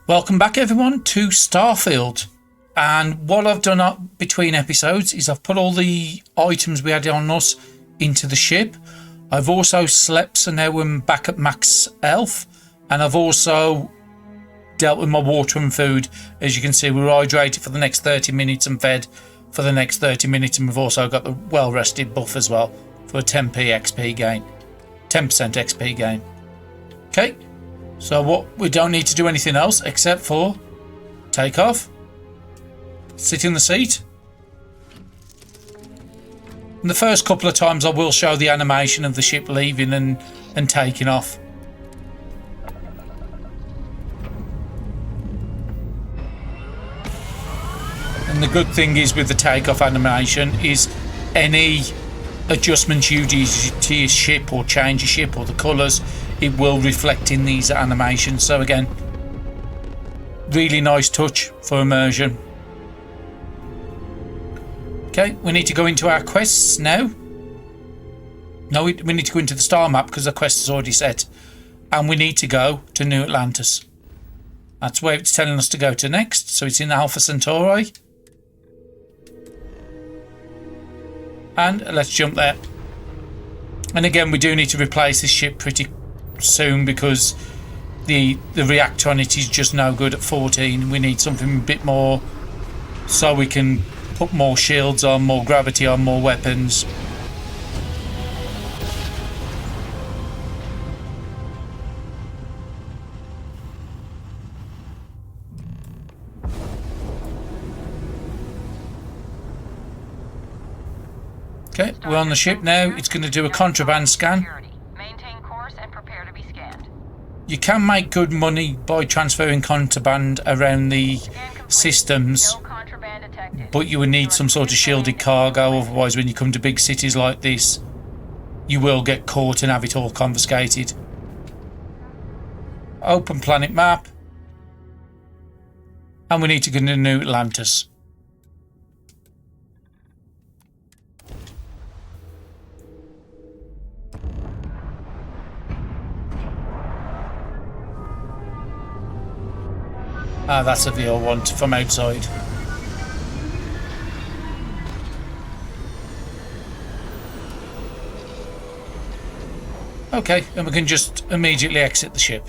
Welcome back everyone to Starfield, and what I've done up between episodes is I've put all the items we had on us into the ship. I've also slept, so now we're back at max health, and I've also dealt with my water and food. As you can see, we're hydrated for the next 30 minutes and fed for the next 30 minutes, and we've also got the well rested buff as well for a 10p XP gain, 10% XP gain. Okay, so we don't need to do anything else except for take off, sit in the seat. And the first couple of times I will show the animation of the ship leaving and taking off. And the good thing is with the takeoff animation is any adjustments you do to your ship or change your ship or the colours, it will reflect in these animations. So again, really nice touch for immersion. Okay, we need to go into our quests now. No, we need to go into the star map because the quest is already set. And we need to go to New Atlantis. That's where it's telling us to go to next. So it's in Alpha Centauri. And let's jump there. And again, we do need to replace this ship pretty soon because the reactor on it is just no good at 14. We need something a bit more so we can put more shields on, more gravity on, more weapons. Okay, we're on the ship now. It's going to do a contraband scan. Maintain course and prepare to be scanned. You can make good money by transferring contraband around the systems, but you would need some sort of shielded cargo, otherwise when you come to big cities like this you will get caught and have it all confiscated. Open planet map, and we need to go to New Atlantis. Ah, that's a view I want from outside. Okay, and we can just immediately exit the ship.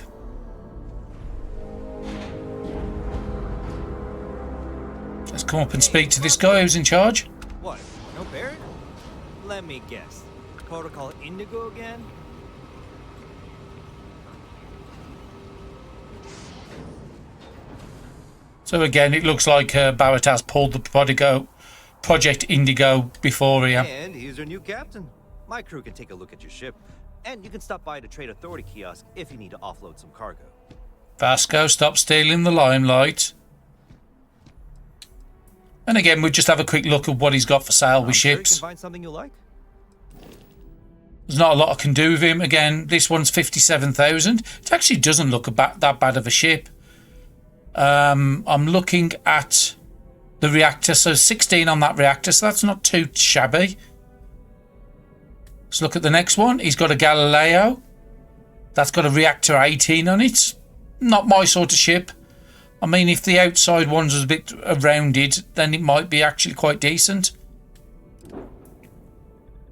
Let's come up and speak to this guy who's in charge. What? No Barrett? Let me guess. Protocol Indigo again? So again, it looks like Barrett has pulled the Project Indigo before here. And he's your new captain. My crew can take a look at your ship, and you can stop by the Trade Authority kiosk if you need to offload some cargo. Vasco, stop stealing the limelight. And again, we'll just have a quick look at what he's got for sale with ships. You can find something you like. There's not a lot I can do with him. Again, this one's 57,000. It actually doesn't look that bad of a ship. I'm looking at the reactor, so 16 on that reactor, so that's not too shabby. Let's look at the next one. He's got a Galileo. That's got a reactor 18 on it. Not my sort of ship. I mean, if the outside ones was a bit rounded, then it might be actually quite decent.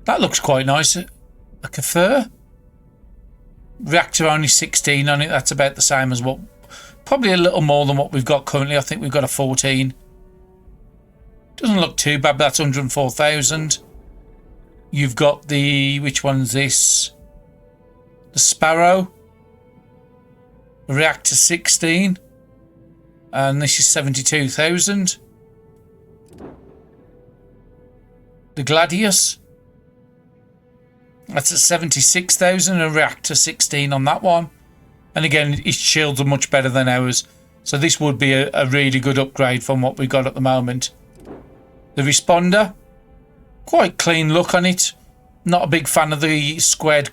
That looks quite nice. A Cathur. Reactor only 16 on it. That's about the same as what... Probably a little more than what we've got currently. I think we've got a 14. Doesn't look too bad, but that's 104,000. You've got the... Which one's this? The Sparrow. Reactor 16. And this is 72,000. The Gladius. That's at 76,000. A Reactor 16 on that one. And again, its shields are much better than ours. So this would be a really good upgrade from what we've got at the moment. The Responder. Quite clean look on it. Not a big fan of the squared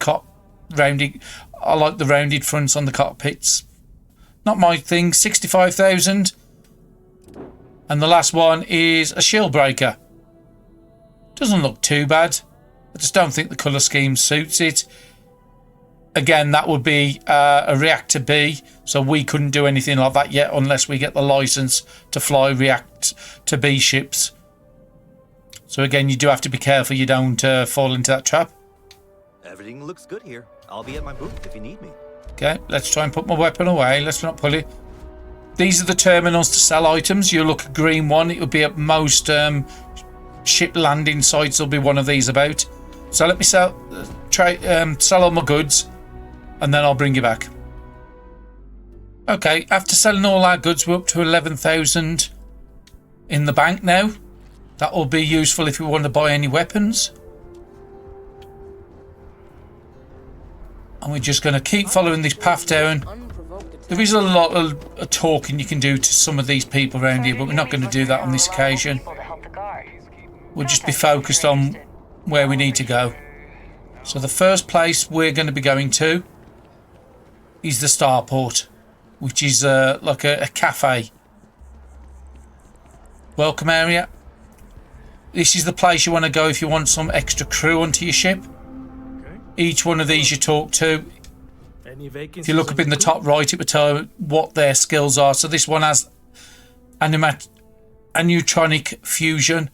rounded. I like the rounded fronts on the cockpits. Not my thing. 65,000. And the last one is a Shield Breaker. Doesn't look too bad. I just don't think the colour scheme suits it. Again, that would be a reactor B, so we couldn't do anything like that yet unless we get the license to fly react to B ships. So again, you do have to be careful you don't fall into that trap. Everything looks good here. I'll be at my booth if you need me. Okay, let's try and put my weapon away. Let's not pull it. These are the terminals to sell items. You look at green one. It will be at most ship landing sites. There'll be one of these about. So let me sell all my goods, and then I'll bring you back. Okay, after selling all our goods, we're up to 11,000 in the bank now. That will be useful if we want to buy any weapons. And we're just going to keep following this path down. There is a lot of talking you can do to some of these people around here, but we're not going to do that on this occasion. We'll just be focused on where we need to go. So the first place we're going to be going to is the starport, which is like a cafe. Welcome area. This is the place you want to go if you want some extra crew onto your ship. Each one of these you talk to. If you look up in the top right, it will tell you what their skills are. So this one has neutronic fusion,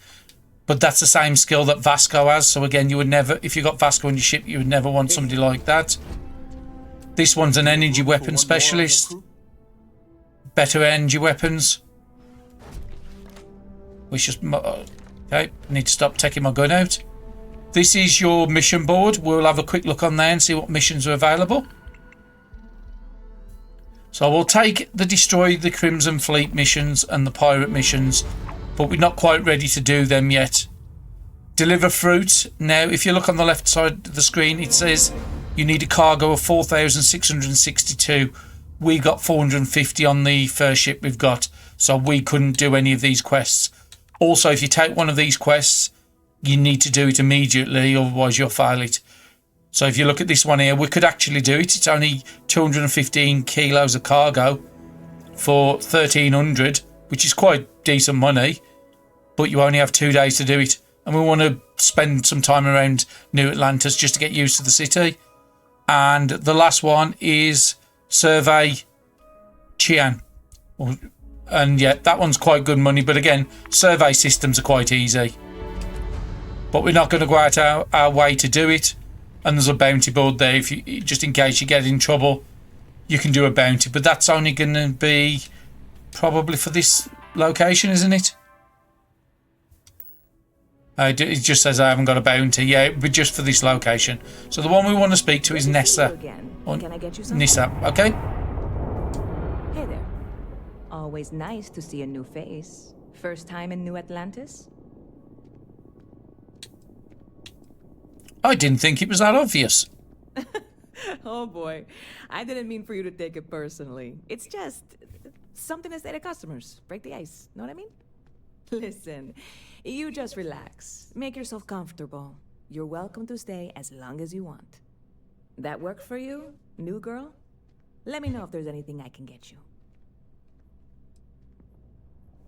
but that's the same skill that Vasco has. So again, you would never, if you got Vasco on your ship, you would never want somebody like that. This one's an energy weapon specialist. Better energy weapons. Which just okay. I need to stop taking my gun out. This is your mission board. We'll have a quick look on there and see what missions are available. So we'll take the Destroy the Crimson Fleet missions and the Pirate missions, but we're not quite ready to do them yet. Deliver fruit. Now, if you look on the left side of the screen, it says you need a cargo of 4,662. We got 450 on the first ship we've got, so we couldn't do any of these quests. Also, if you take one of these quests, you need to do it immediately, otherwise you'll fail it. So if you look at this one here, we could actually do it. It's only 215 kilos of cargo for 1,300, which is quite decent money, but you only have 2 days to do it. And we want to spend some time around New Atlantis just to get used to the city. And the last one is Survey Chian. And yeah, that one's quite good money, but again, survey systems are quite easy. But we're not going to go out our way to do it. And there's a bounty board there. If you, just in case you get in trouble, you can do a bounty. But that's only going to be probably for this location, isn't it? It just says I haven't got a bounty. Yeah, but just for this location. So the one we want to speak to is Nessa. Can I get you some? Nissa, okay? Hey there. Always nice to see a new face. First time in New Atlantis? I didn't think it was that obvious. Oh boy. I didn't mean for you to take it personally. It's just something to say to customers. Break the ice. Know what I mean? Listen, you just relax. Make yourself comfortable. You're welcome to stay as long as you want. That work for you, new girl? Let me know if there's anything I can get you.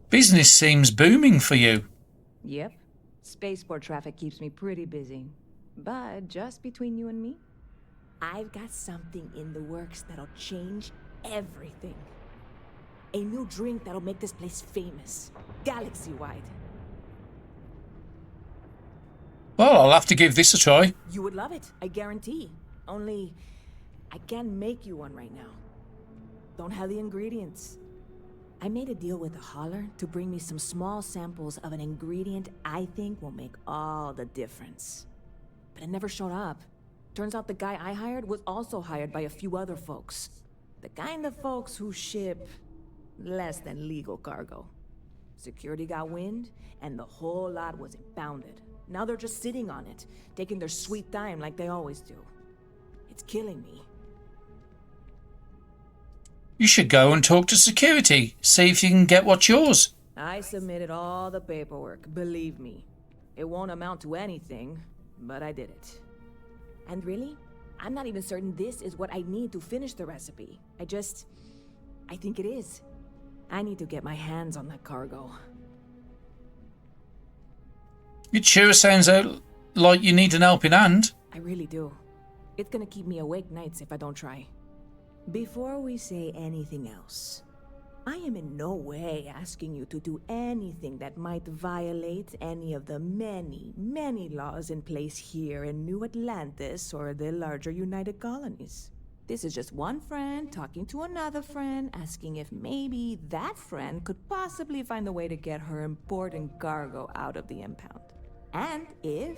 Business seems booming for you. Yep. Spaceport traffic keeps me pretty busy. But just between you and me, I've got something in the works that'll change everything. A new drink that'll make this place famous, galaxy-wide. Well, I'll have to give this a try. You would love it, I guarantee. Only, I can't make you one right now. Don't have the ingredients. I made a deal with a hauler to bring me some small samples of an ingredient I think will make all the difference. But it never showed up. Turns out the guy I hired was also hired by a few other folks. The kind of folks who ship less than legal cargo. Security got wind, and the whole lot was impounded. Now they're just sitting on it, taking their sweet time like they always do. It's killing me. You should go and talk to security. See if you can get what's yours. I submitted all the paperwork, believe me. It won't amount to anything, but I did it. And really, I'm not even certain this is what I need to finish the recipe. I think it is. I need to get my hands on that cargo. It sure sounds like you need an helping hand. I really do. It's gonna keep me awake nights if I don't try. Before we say anything else, I am in no way asking you to do anything that might violate any of the many, many laws in place here in New Atlantis or the larger United Colonies. This is just one friend talking to another friend, asking if maybe that friend could possibly find a way to get her important cargo out of the impound. And if,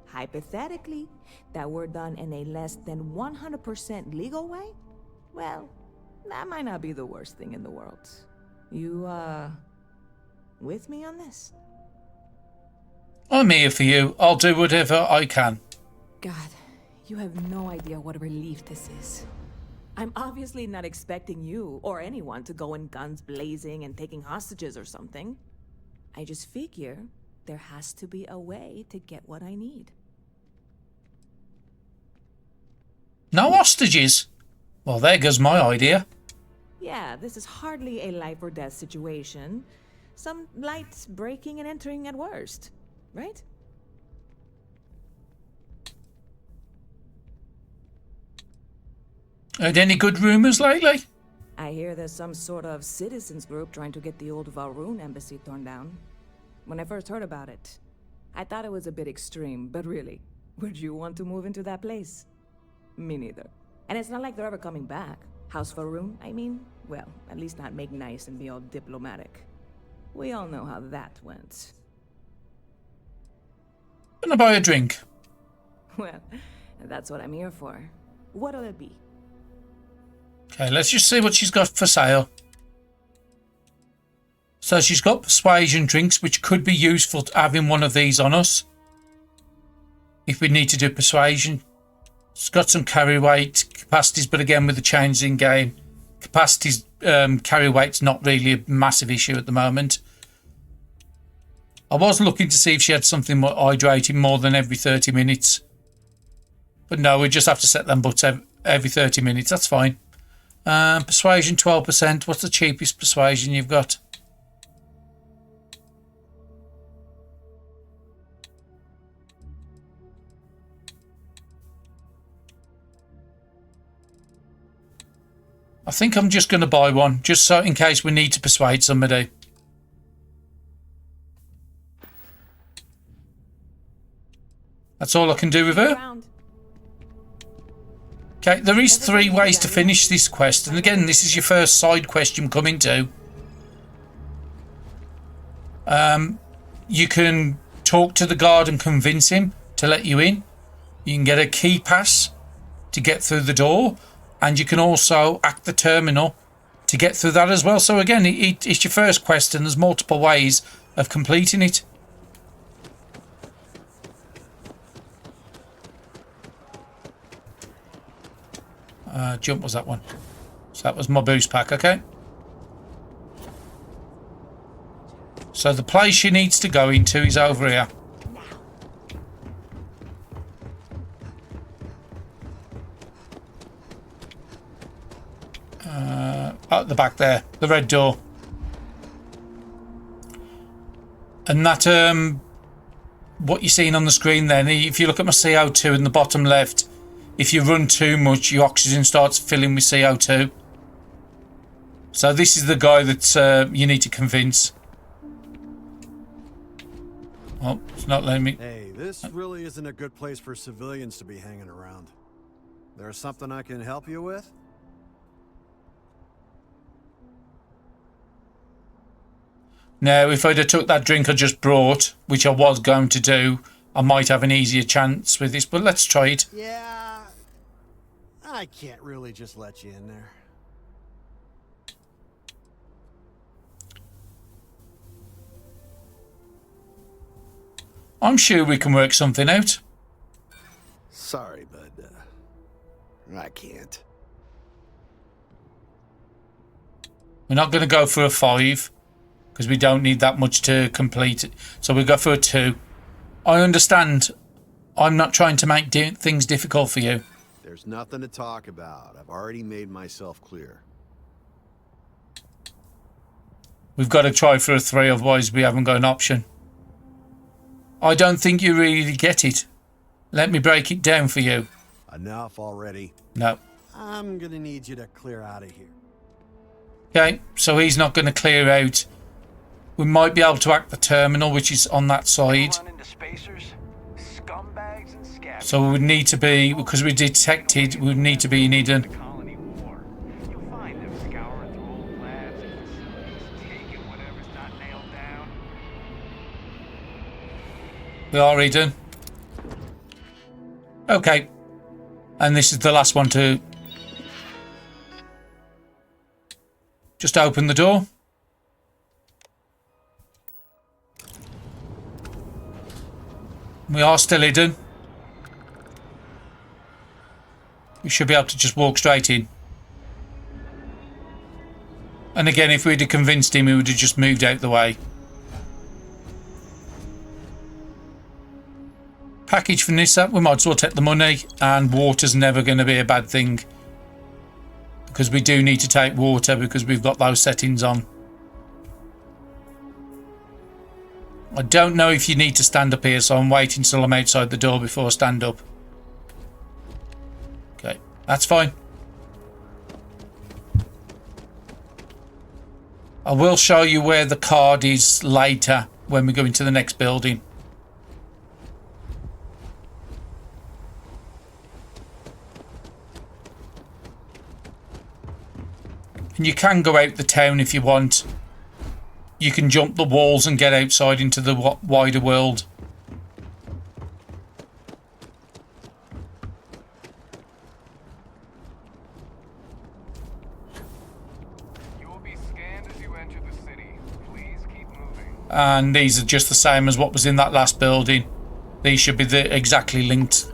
hypothetically, that were done in a less than 100% legal way, well, that might not be the worst thing in the world. You, with me on this? I'm here for you. I'll do whatever I can. God, you have no idea what a relief this is. I'm obviously not expecting you or anyone to go in guns blazing and taking hostages or something. I just figure there has to be a way to get what I need. No hostages? Well, there goes my idea. Yeah, this is hardly a life or death situation. Some light breaking and entering at worst, right? Heard any good rumours lately? I hear there's some sort of citizens group trying to get the old Valroon embassy torn down. When I first heard about it, I thought it was a bit extreme, but really, would you want to move into that place? Me neither. And it's not like they're ever coming back. House Valroon, I mean? Well, at least not make nice and be all diplomatic. We all know how that went. Gonna buy a drink. Well, that's what I'm here for. What'll it be? Okay, let's just see what she's got for sale. So she's got persuasion drinks, which could be useful to having one of these on us if we need to do persuasion. It's got some carry weight capacities, but again, with the changes in game, capacities, carry weight's not really a massive issue at the moment. I was looking to see if she had something more hydrating more than every 30 minutes. But no, we just have to set them butts every 30 minutes. That's fine. Persuasion 12%. What's the cheapest persuasion you've got? I think I'm just going to buy one, just so in case we need to persuade somebody. That's all I can do with her. Okay, there is 3 ways to finish this quest, and again, this is your first side quest you come into. You can talk to the guard and convince him to let you in. You can get a key pass to get through the door, and you can also act the terminal to get through that as well. So again, it's your first quest, and there's multiple ways of completing it. Jump was that one. So that was my boost pack, okay? So the place she needs to go into is over here. At the back there, the red door. And that, what you're seeing on the screen then, if you look at my CO2 in the bottom left, if you run too much, your oxygen starts filling with CO2. So this is the guy that you need to convince. Oh, it's not letting me. Hey, this really isn't a good place for civilians to be hanging around. There's something I can help you with? Now, if I'd have took that drink I just brought, which I was going to do, I might have an easier chance with this, but let's try it. Yeah, I can't really just let you in there. I'm sure we can work something out. Sorry, bud. I can't. We're not going to go for a 5 because we don't need that much to complete it. So we'll go for a 2. I understand. I'm not trying to make things difficult for you. There's nothing to talk about. I've already made myself clear. We've got to try for a 3, otherwise we haven't got an option. I don't think you really get it. Let me break it down for you. Enough already. No. I'm gonna need you to clear out of here. Okay, so he's not going to clear out. We might be able to hack the terminal, which is on that side. Run into spacers, scumbags and scabs. So we would need to be, because we detected, we would need to be in Eden. Colony war. You'll find them scouring through old labs and facilities, taking whatever's not nailed down. We are Eden. Okay. And this is the last one to just open the door. We are still hidden. We should be able to just walk straight in. And again, if we'd have convinced him, he would have just moved out the way. Package from Nissa, we might as well take the money, and water's never going to be a bad thing. Because we do need to take water because we've got those settings on. I don't know if you need to stand up here, so I'm waiting till I'm outside the door before I stand up. Okay, that's fine. I will show you where the card is later when we go into the next building. And you can go out the town if you want. You can jump the walls and get outside into the wider world. You will be scanned as you enter the city. Please keep moving. And these are just the same as what was in that last building. These should be exactly linked.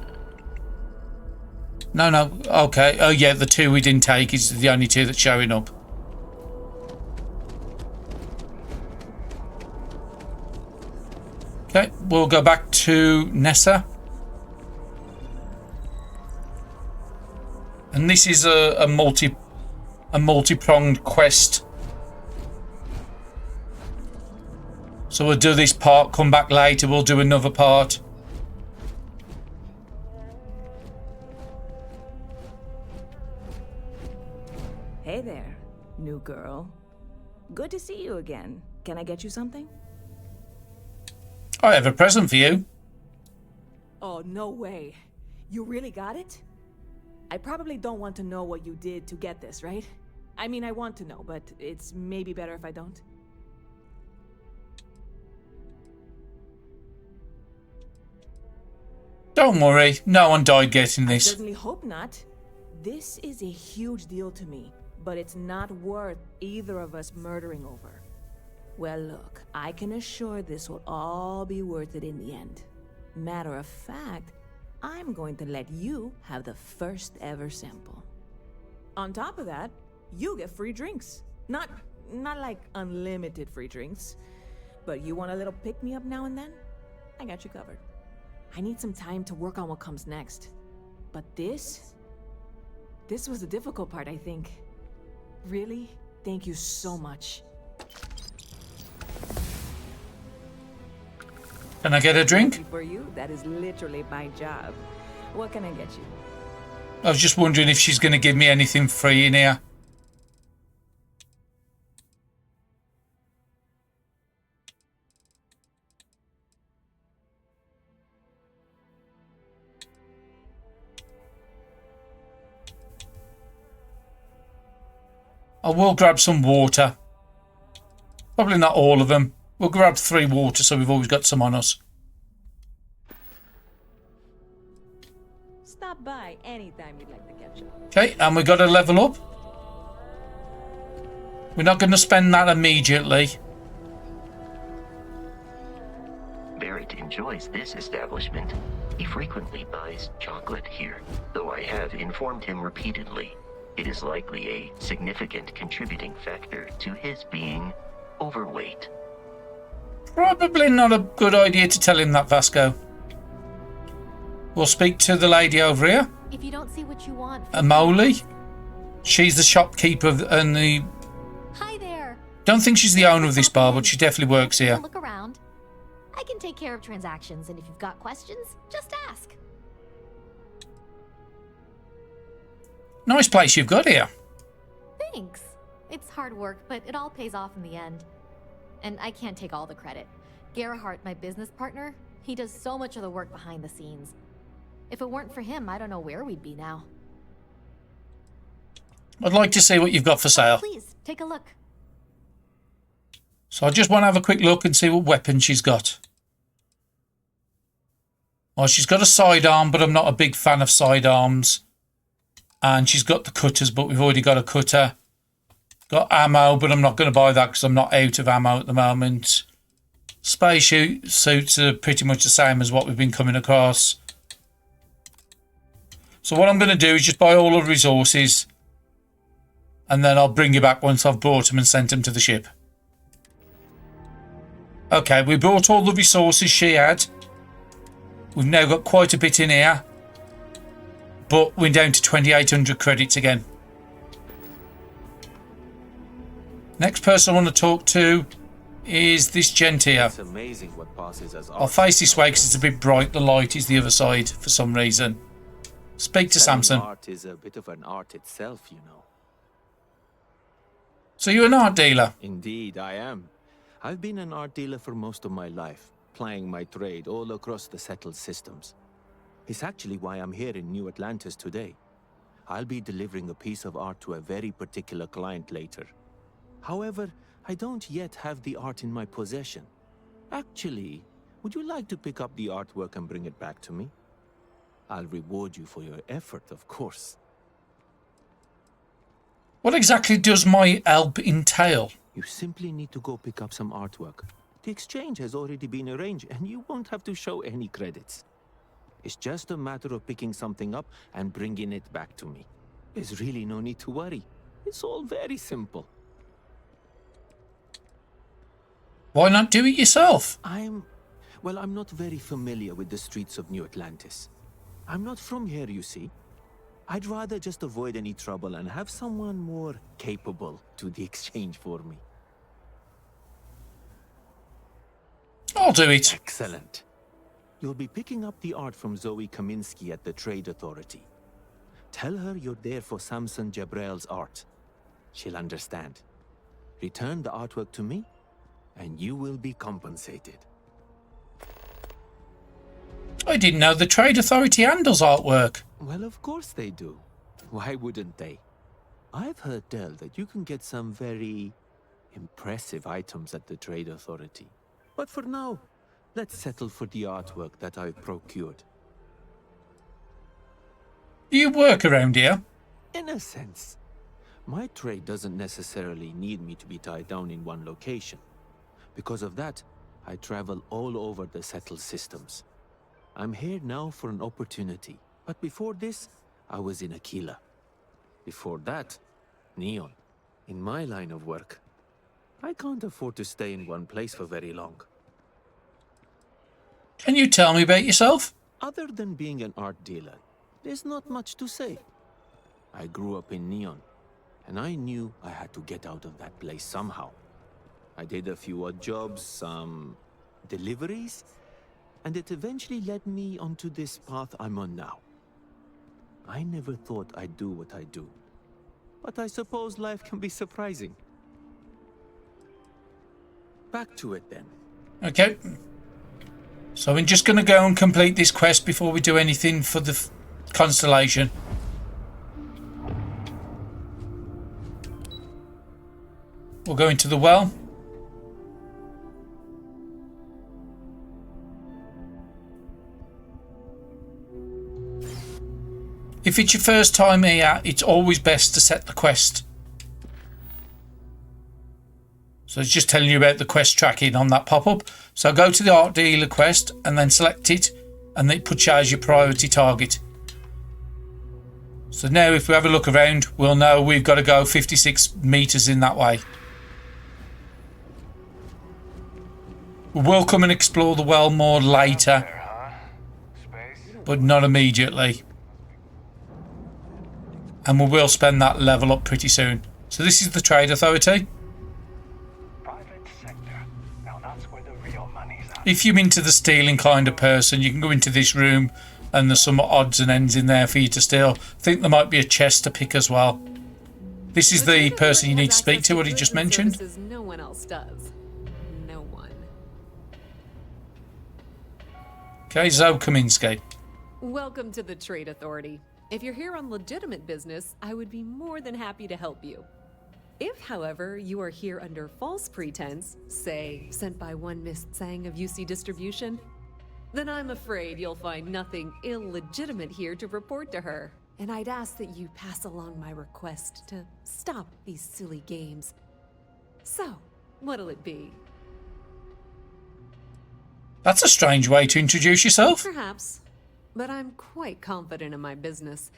No. Okay. Oh, yeah, the two we didn't take is the only two that's showing up. Okay, we'll go back to Nessa. And this is a multi-pronged quest. So we'll do this part, come back later, we'll do another part. Hey there, new girl. Good to see you again. Can I get you something? I have a present for you. Oh, no way. You really got it? I probably don't want to know what you did to get this, right? I mean, I want to know, but it's maybe better if I don't. Don't worry, no one died getting I this. certainly hope not. This is a huge deal to me, but it's not worth either of us murdering over. Well, look, I can assure this will all be worth it in the end. Matter of fact, I'm going to let you have the first ever sample. On top of that, you get free drinks. Not like unlimited free drinks, but you want a little pick-me-up now and then? I got you covered. I need some time to work on what comes next. But this was the difficult part, I think. Really, thank you so much. Can I get a drink? For you, that is literally my job. What can I get you? I was just wondering if she's going to give me anything free in here. I will grab some water. Probably not all of them. We'll grab 3 water so we've always got some on us. Stop by anytime you'd like to catch up. Okay, and we got to level up. We're not going to spend that immediately. Barrett enjoys this establishment. He frequently buys chocolate here, though I have informed him repeatedly. It is likely a significant contributing factor to his being overweight. Probably not a good idea to tell him that, Vasco. We'll speak to the lady over here. If you don't see what you want, Amoli. She's the shopkeeper and the... Hi there. Don't think she's the owner of this bar, but she definitely works here. Look around. I can take care of transactions, and if you've got questions, just ask. Nice place you've got here. Thanks. It's hard work, but it all pays off in the end. And I can't take all the credit. Gerhardt, my business partner, he does so much of the work behind the scenes. If it weren't for him, I don't know where we'd be now. I'd like to see what you've got for sale. Please, take a look. So I just want to have a quick look and see what weapon she's got. Well, she's got a sidearm, but I'm not a big fan of sidearms. And she's got the cutters, but we've already got a cutter. Got ammo, but I'm not going to buy that because I'm not out of ammo at the moment. Space suits are pretty much the same as what we've been coming across. So what I'm going to do is just buy all the resources. And then I'll bring you back once I've brought them and sent them to the ship. Okay, we brought all the resources she had. We've now got quite a bit in here. But we're down to 2,800 credits again. Next person I want to talk to is this gent here. It's amazing what passes as art. I'll face this way because it's a bit bright. The light is the other side for some reason. Speak to Samson. Art is a bit of an art itself, you know. So you're an art dealer? Indeed, I am. I've been an art dealer for most of my life, plying my trade all across the settled systems. It's actually why I'm here in New Atlantis today. I'll be delivering a piece of art to a very particular client later. However, I don't yet have the art in my possession. Actually, would you like to pick up the artwork and bring it back to me? I'll reward you for your effort, of course. What exactly does my help entail? You simply need to go pick up some artwork. The exchange has already been arranged, and you won't have to show any credits. It's just a matter of picking something up and bringing it back to me. There's really no need to worry. It's all very simple. Why not do it yourself? I'm not very familiar with the streets of New Atlantis. I'm not from here, you see. I'd rather just avoid any trouble and have someone more capable do the exchange for me. I'll do it. Excellent. You'll be picking up the art from Zoe Kaminsky at the Trade Authority. Tell her you're there for Samson Jabrel's art. She'll understand. Return the artwork to me, and you will be compensated. I didn't know the Trade Authority handles artwork. Well, of course they do. Why wouldn't they? I've heard tell that you can get some very impressive items at the Trade Authority. But for now, let's settle for the artwork that I've procured. Do you work around here? In a sense. My trade doesn't necessarily need me to be tied down in one location. Because of that, I travel all over the settled systems. I'm here now for an opportunity. But before this, I was in Aquila. Before that, Neon. In my line of work, I can't afford to stay in one place for very long. Can you tell me about yourself? Other than being an art dealer, there's not much to say. I grew up in Neon, and I knew I had to get out of that place somehow. I did a few odd jobs, some deliveries, and it eventually led me onto this path I'm on now. I never thought I'd do what I do, but I suppose life can be surprising. Back to it then. Okay. So I'm just going to go and complete this quest before we do anything for the Constellation. We'll go into the well. If it's your first time here, it's always best to set the quest. So it's just telling you about the quest tracking on that pop-up. So go to the art dealer quest and then select it, and it puts you as your priority target. So now if we have a look around, we'll know we've got to go 56 meters in that way. We will come and explore the well more later, but not immediately. And we will spend that level up pretty soon. So this is the Trade Authority. Private sector. Now that's where the real money's at. If you're into the stealing kind of person, you can go into this room and there's some odds and ends in there for you to steal. I think there might be a chest to pick as well. This is the person you need to speak to, what he just mentioned. No one else does. No one. Okay, Zoe Kaminsky. Welcome to the Trade Authority. If you're here on legitimate business, I would be more than happy to help you. If, however, you are here under false pretense, say, sent by one Miss Tsang of UC Distribution, then I'm afraid you'll find nothing illegitimate here to report to her. And I'd ask that you pass along my request to stop these silly games. So, what'll it be? That's a strange way to introduce yourself. Perhaps, but I'm quite confident in my business,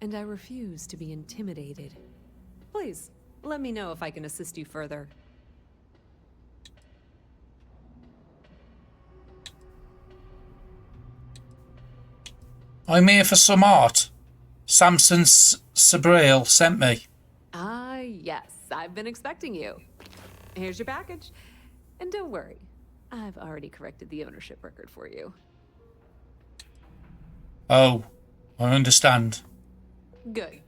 and I refuse to be intimidated. Please, let me know if I can assist you further. I'm here for some art. Samson Sabriel sent me. Ah, yes, I've been expecting you. Here's your package. And don't worry, I've already corrected the ownership record for you. Oh, I understand. Good.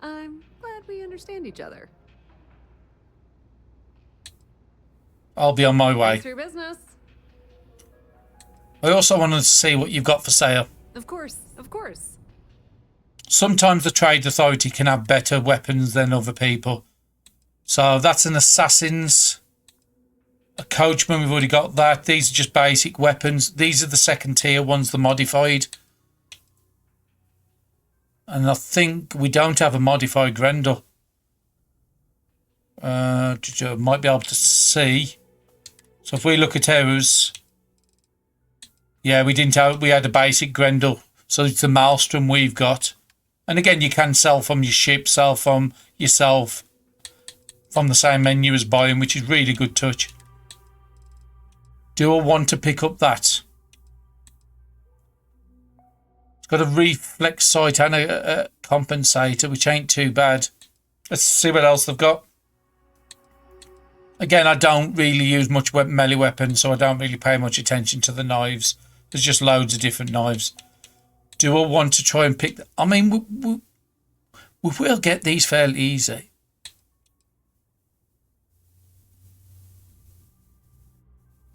I'm glad we understand each other. I'll be on my way. Thanks for your business. I also wanted to see what you've got for sale. Of course, of course. Sometimes the Trade Authority can have better weapons than other people. So that's an assassin's. A coachman, we've already got that. These are just basic weapons. These are the second tier ones, the modified. And I think we don't have a modified Grendel. Might be able to see. So if we look at ours, yeah, we didn't have. We had a basic Grendel, so it's the Maelstrom we've got. And again, you can sell from your ship, sell from yourself, from the same menu as buying, which is really good touch. Do I want to pick up that? It's got a reflex sight and a compensator, which ain't too bad. Let's see what else they've got. Again, I don't really use much melee weapons, so I don't really pay much attention to the knives. There's just loads of different knives. Do I want to try and pick... I mean, we will get these fairly easy.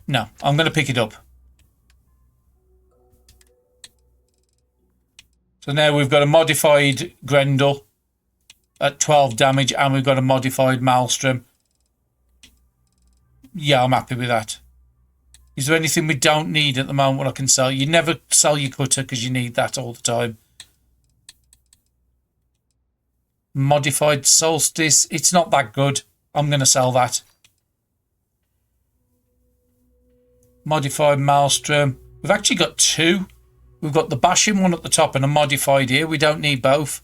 No, I'm going to pick it up. So now we've got a modified Grendel at 12 damage, and we've got a modified Maelstrom. Yeah, I'm happy with that. Is there anything we don't need at the moment what I can sell? You never sell your cutter because you need that all the time. Modified Solstice. It's not that good. I'm going to sell that. Modified Maelstrom. We've actually got two. We've got the bashing one at the top and a modified here. We don't need both.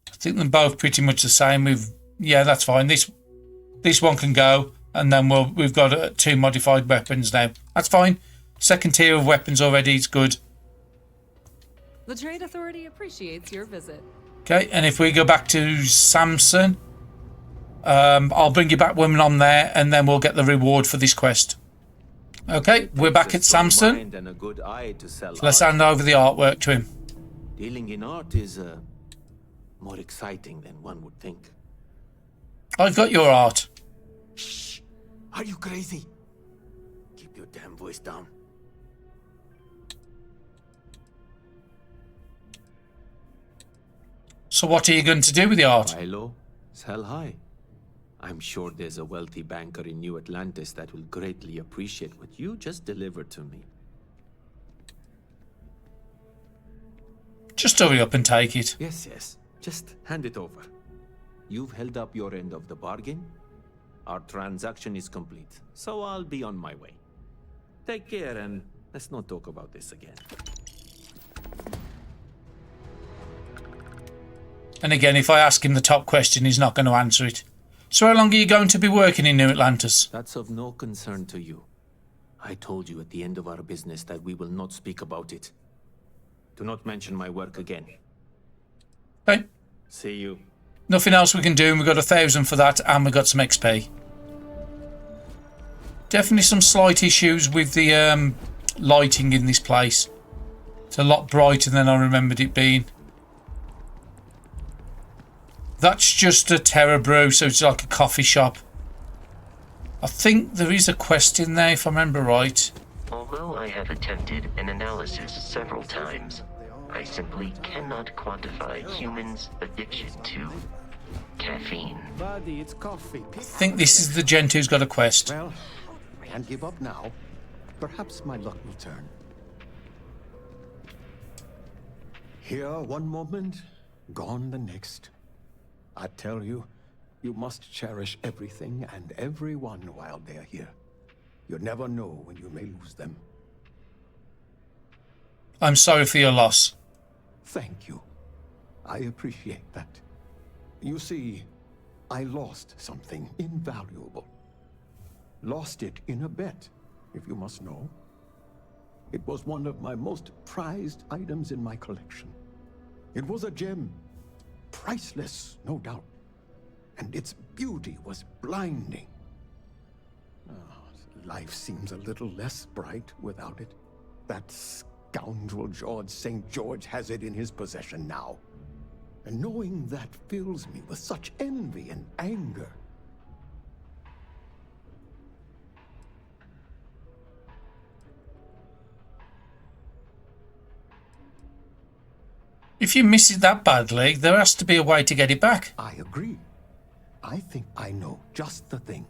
I think they're both pretty much the same. Yeah, that's fine. This one can go, and then we've got two modified weapons now. That's fine. Second tier of weapons already is good. The Trade Authority appreciates your visit. Okay, and if we go back to Samson, I'll bring you back when I'm there, and then we'll get the reward for this quest. Okay, we're back at Samson. So let's hand over the artwork to him. Dealing in art is more exciting than one would think. I've got your art. Shh! Are you crazy? Keep your damn voice down. So what are you going to do with the art? Buy low, sell high. I'm sure there's a wealthy banker in New Atlantis that will greatly appreciate what you just delivered to me. Just hurry up and take it. Yes. Just hand it over. You've held up your end of the bargain. Our transaction is complete, so I'll be on my way. Take care, and let's not talk about this again. And again, if I ask him the top question, he's not going to answer it. So how long are you going to be working in New Atlantis? That's of no concern to you. I told you at the end of our business that we will not speak about it. Do not mention my work again. Okay. See you. Nothing else we can do. We've got 1,000 for that, and we've got some XP. Definitely some slight issues with the lighting in this place. It's a lot brighter than I remembered it being. That's just a Terror Brew, so it's like a coffee shop. I think there is a quest in there, if I remember right. Although I have attempted an analysis several times, I simply cannot quantify humans' addiction to caffeine. Buddy, it's coffee. I think this is the gent who's got a quest. Well, I can't give up now. Perhaps my luck will turn. Here one moment, gone the next. I tell you, you must cherish everything and everyone while they're here. You never know when you may lose them. I'm sorry for your loss. Thank you. I appreciate that. You see, I lost something invaluable. Lost it in a bet, if you must know. It was one of my most prized items in my collection. It was a gem. Priceless, no doubt. And its beauty was blinding. Life seems a little less bright without it. That scoundrel George St. George has it in his possession now. And knowing that fills me with such envy and anger. If you miss it that badly, there has to be a way to get it back. I agree. I think I know just the thing.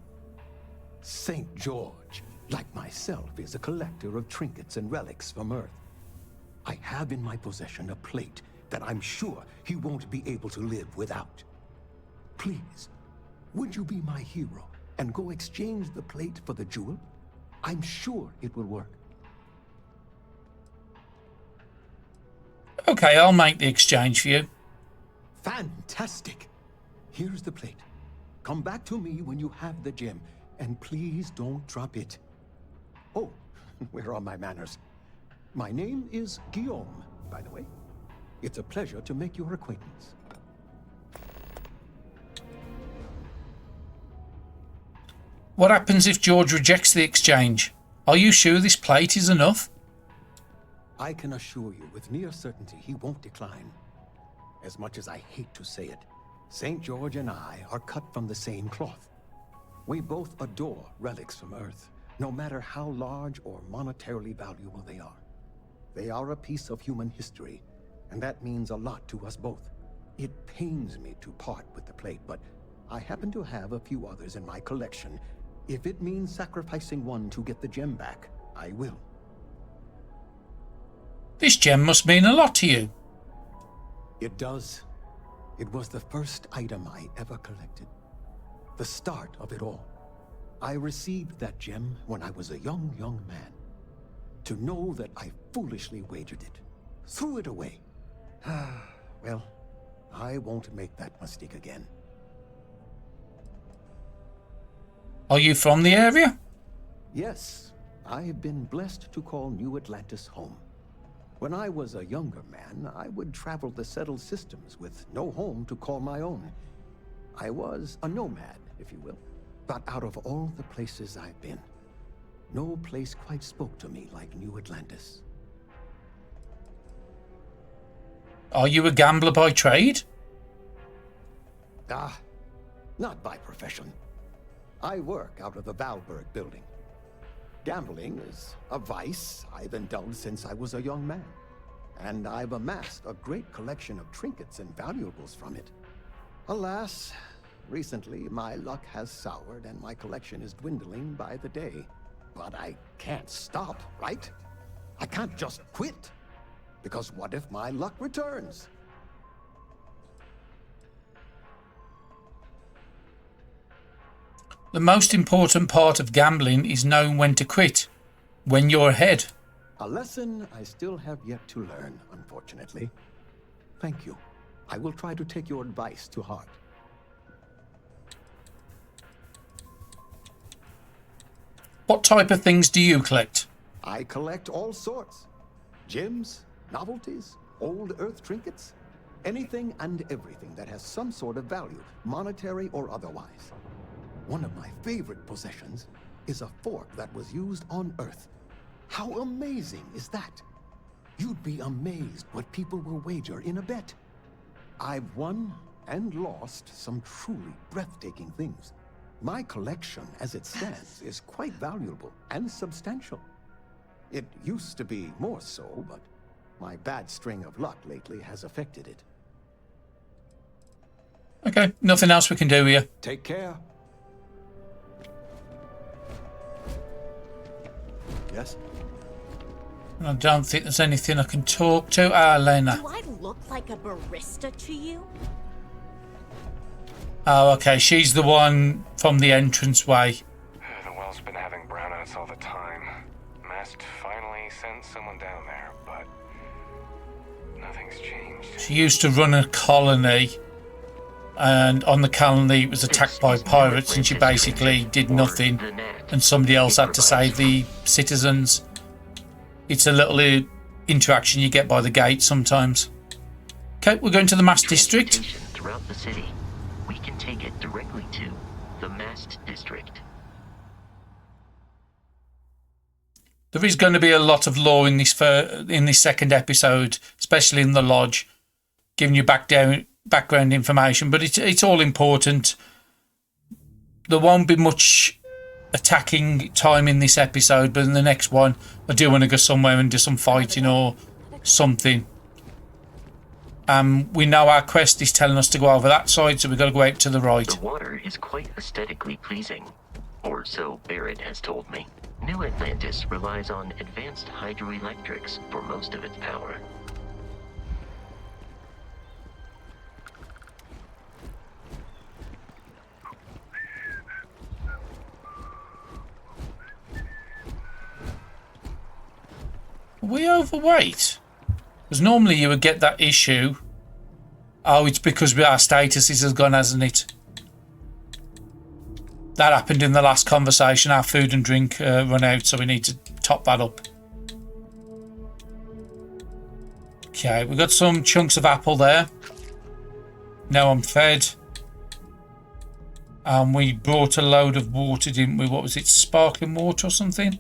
St. George, like myself, is a collector of trinkets and relics from Earth. I have in my possession a plate that I'm sure he won't be able to live without. Please, would you be my hero and go exchange the plate for the jewel? I'm sure it will work. Okay, I'll make the exchange for you. Fantastic. Here's the plate. Come back to me when you have the gem, and please don't drop it. Oh, where are my manners? My name is Guillaume, by the way. It's a pleasure to make your acquaintance. What happens if George rejects the exchange? Are you sure this plate is enough? I can assure you with near certainty he won't decline. As much as I hate to say it, St. George and I are cut from the same cloth. We both adore relics from Earth, no matter how large or monetarily valuable they are. They are a piece of human history, and that means a lot to us both. It pains me to part with the plate, but I happen to have a few others in my collection. If it means sacrificing one to get the gem back, I will. This gem must mean a lot to you. It does. It was the first item I ever collected. The start of it all. I received that gem when I was a young man. To know that I foolishly wagered it, threw it away. Well, I won't make that mistake again. Are you from the area? Yes, I've been blessed to call New Atlantis home. When I was a younger man, I would travel the settled systems with no home to call my own. I was a nomad, if you will. But out of all the places I've been, no place quite spoke to me like New Atlantis. Are you a gambler by trade? Not by profession. I work out of the Valberg building. Gambling is a vice I've indulged since I was a young man, and I've amassed a great collection of trinkets and valuables from it. Alas, recently my luck has soured and my collection is dwindling by the day. But I can't stop, right? I can't just quit, because what if my luck returns? The most important part of gambling is knowing when to quit, when you're ahead. A lesson I still have yet to learn, unfortunately. Thank you. I will try to take your advice to heart. What type of things do you collect? I collect all sorts. Gems, novelties, old Earth trinkets. Anything and everything that has some sort of value, monetary or otherwise. One of my favorite possessions is a fork that was used on Earth. How amazing is that? You'd be amazed what people will wager in a bet. I've won and lost some truly breathtaking things. My collection, as it stands, is quite valuable and substantial. It used to be more so, but my bad string of luck lately has affected it. Okay, nothing else we can do here. Take care. Yes? I don't think there's anything I can talk to. Ah, Lena. Do I look like a barista to you? Oh, okay. She's the one from the entranceway. The well's been having brownouts all the time. Mast finally sent someone down there, but nothing's changed. She used to run a colony, and on the colony it was attacked by pirates, and she basically did nothing, and somebody else had to save the citizens. It's a little interaction you get by the gate sometimes. Okay, we're going to the Mast District. Throughout the city, we can take it directly to the Mast District. There is going to be a lot of lore in this second episode, especially in the lodge, giving you background information, but it's all important. There won't be much attacking time in this episode, but in the next one I do want to go somewhere and do some fighting or something. We know our quest is telling us to go over that side, so we've got to go out to the right. The water is quite aesthetically pleasing, or so Barrett has told me. New Atlantis relies on advanced hydroelectrics for most of its power. Are we overweight? Because normally you would get that issue. Oh, it's because our statuses has gone, hasn't it? That happened in the last conversation. Our food and drink run out, so we need to top that up. Okay, we've got some chunks of apple there. Now I'm fed. And we brought a load of water, didn't we? What was it? Sparkling water or something?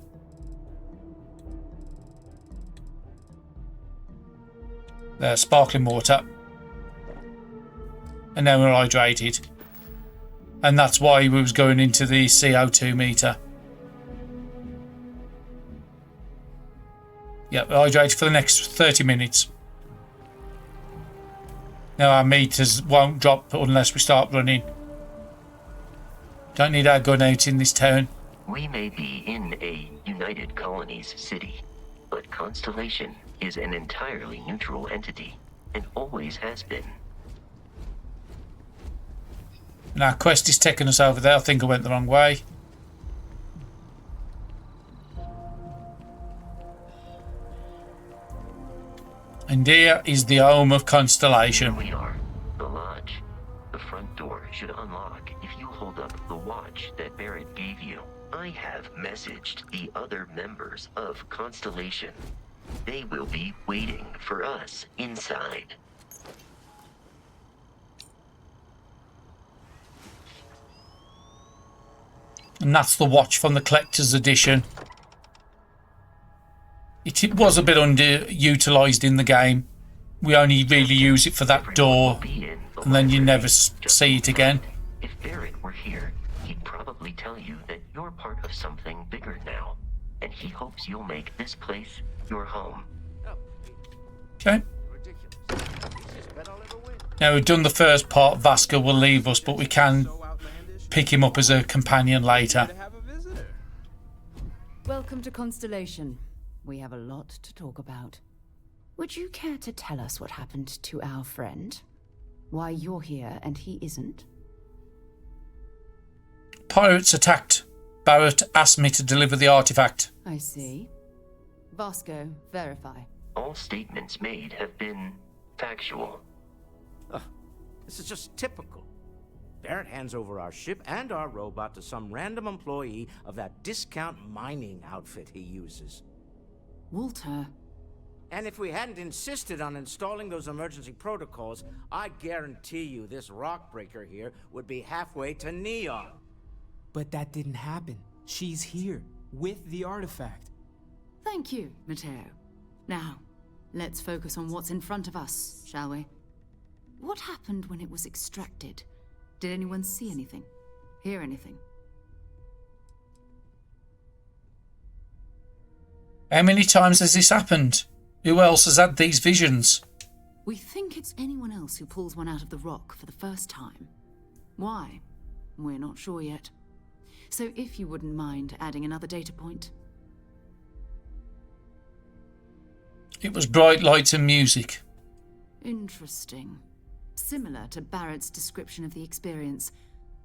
There, sparkling water. And now we're hydrated. And that's why we was going into the CO2 meter. Yep, we're hydrated for the next 30 minutes. Now our meters won't drop unless we start running. Don't need our gun out in this town. We may be in a United Colonies city, but Constellation is an entirely neutral entity, and always has been. And our quest is taking us over there. I think I went the wrong way. And here is the home of Constellation. Here we are, the lodge. The front door should unlock if you hold up the watch that Barrett gave you. I have messaged the other members of Constellation. They will be waiting for us inside. And that's the watch from the collector's edition. It was a bit underutilised in the game. We only really use it for that door, and then you never see it again. If Barrett were here, he'd probably tell you that you're part of something bigger now, and he hopes you'll make this place your home. Okay. Now we've done the first part. Vasco will leave us, but we can pick him up as a companion later. Welcome to Constellation. We have a lot to talk about. Would you care to tell us what happened to our friend? Why you're here and he isn't? Pirates attacked. Barrett asked me to deliver the artifact. I see. Vasco, verify. All statements made have been factual. This is just typical. Barrett hands over our ship and our robot to some random employee of that discount mining outfit he uses. Walter. And if we hadn't insisted on installing those emergency protocols, I guarantee you this rock breaker here would be halfway to Neon. But that didn't happen. She's here, with the artifact. Thank you, Matteo. Now, let's focus on what's in front of us, shall we? What happened when it was extracted? Did anyone see anything? Hear anything? How many times has this happened? Who else has had these visions? We think it's anyone else who pulls one out of the rock for the first time. Why? We're not sure yet. So if you wouldn't mind adding another data point. It was bright lights and music. Interesting. Similar to Barrett's description of the experience,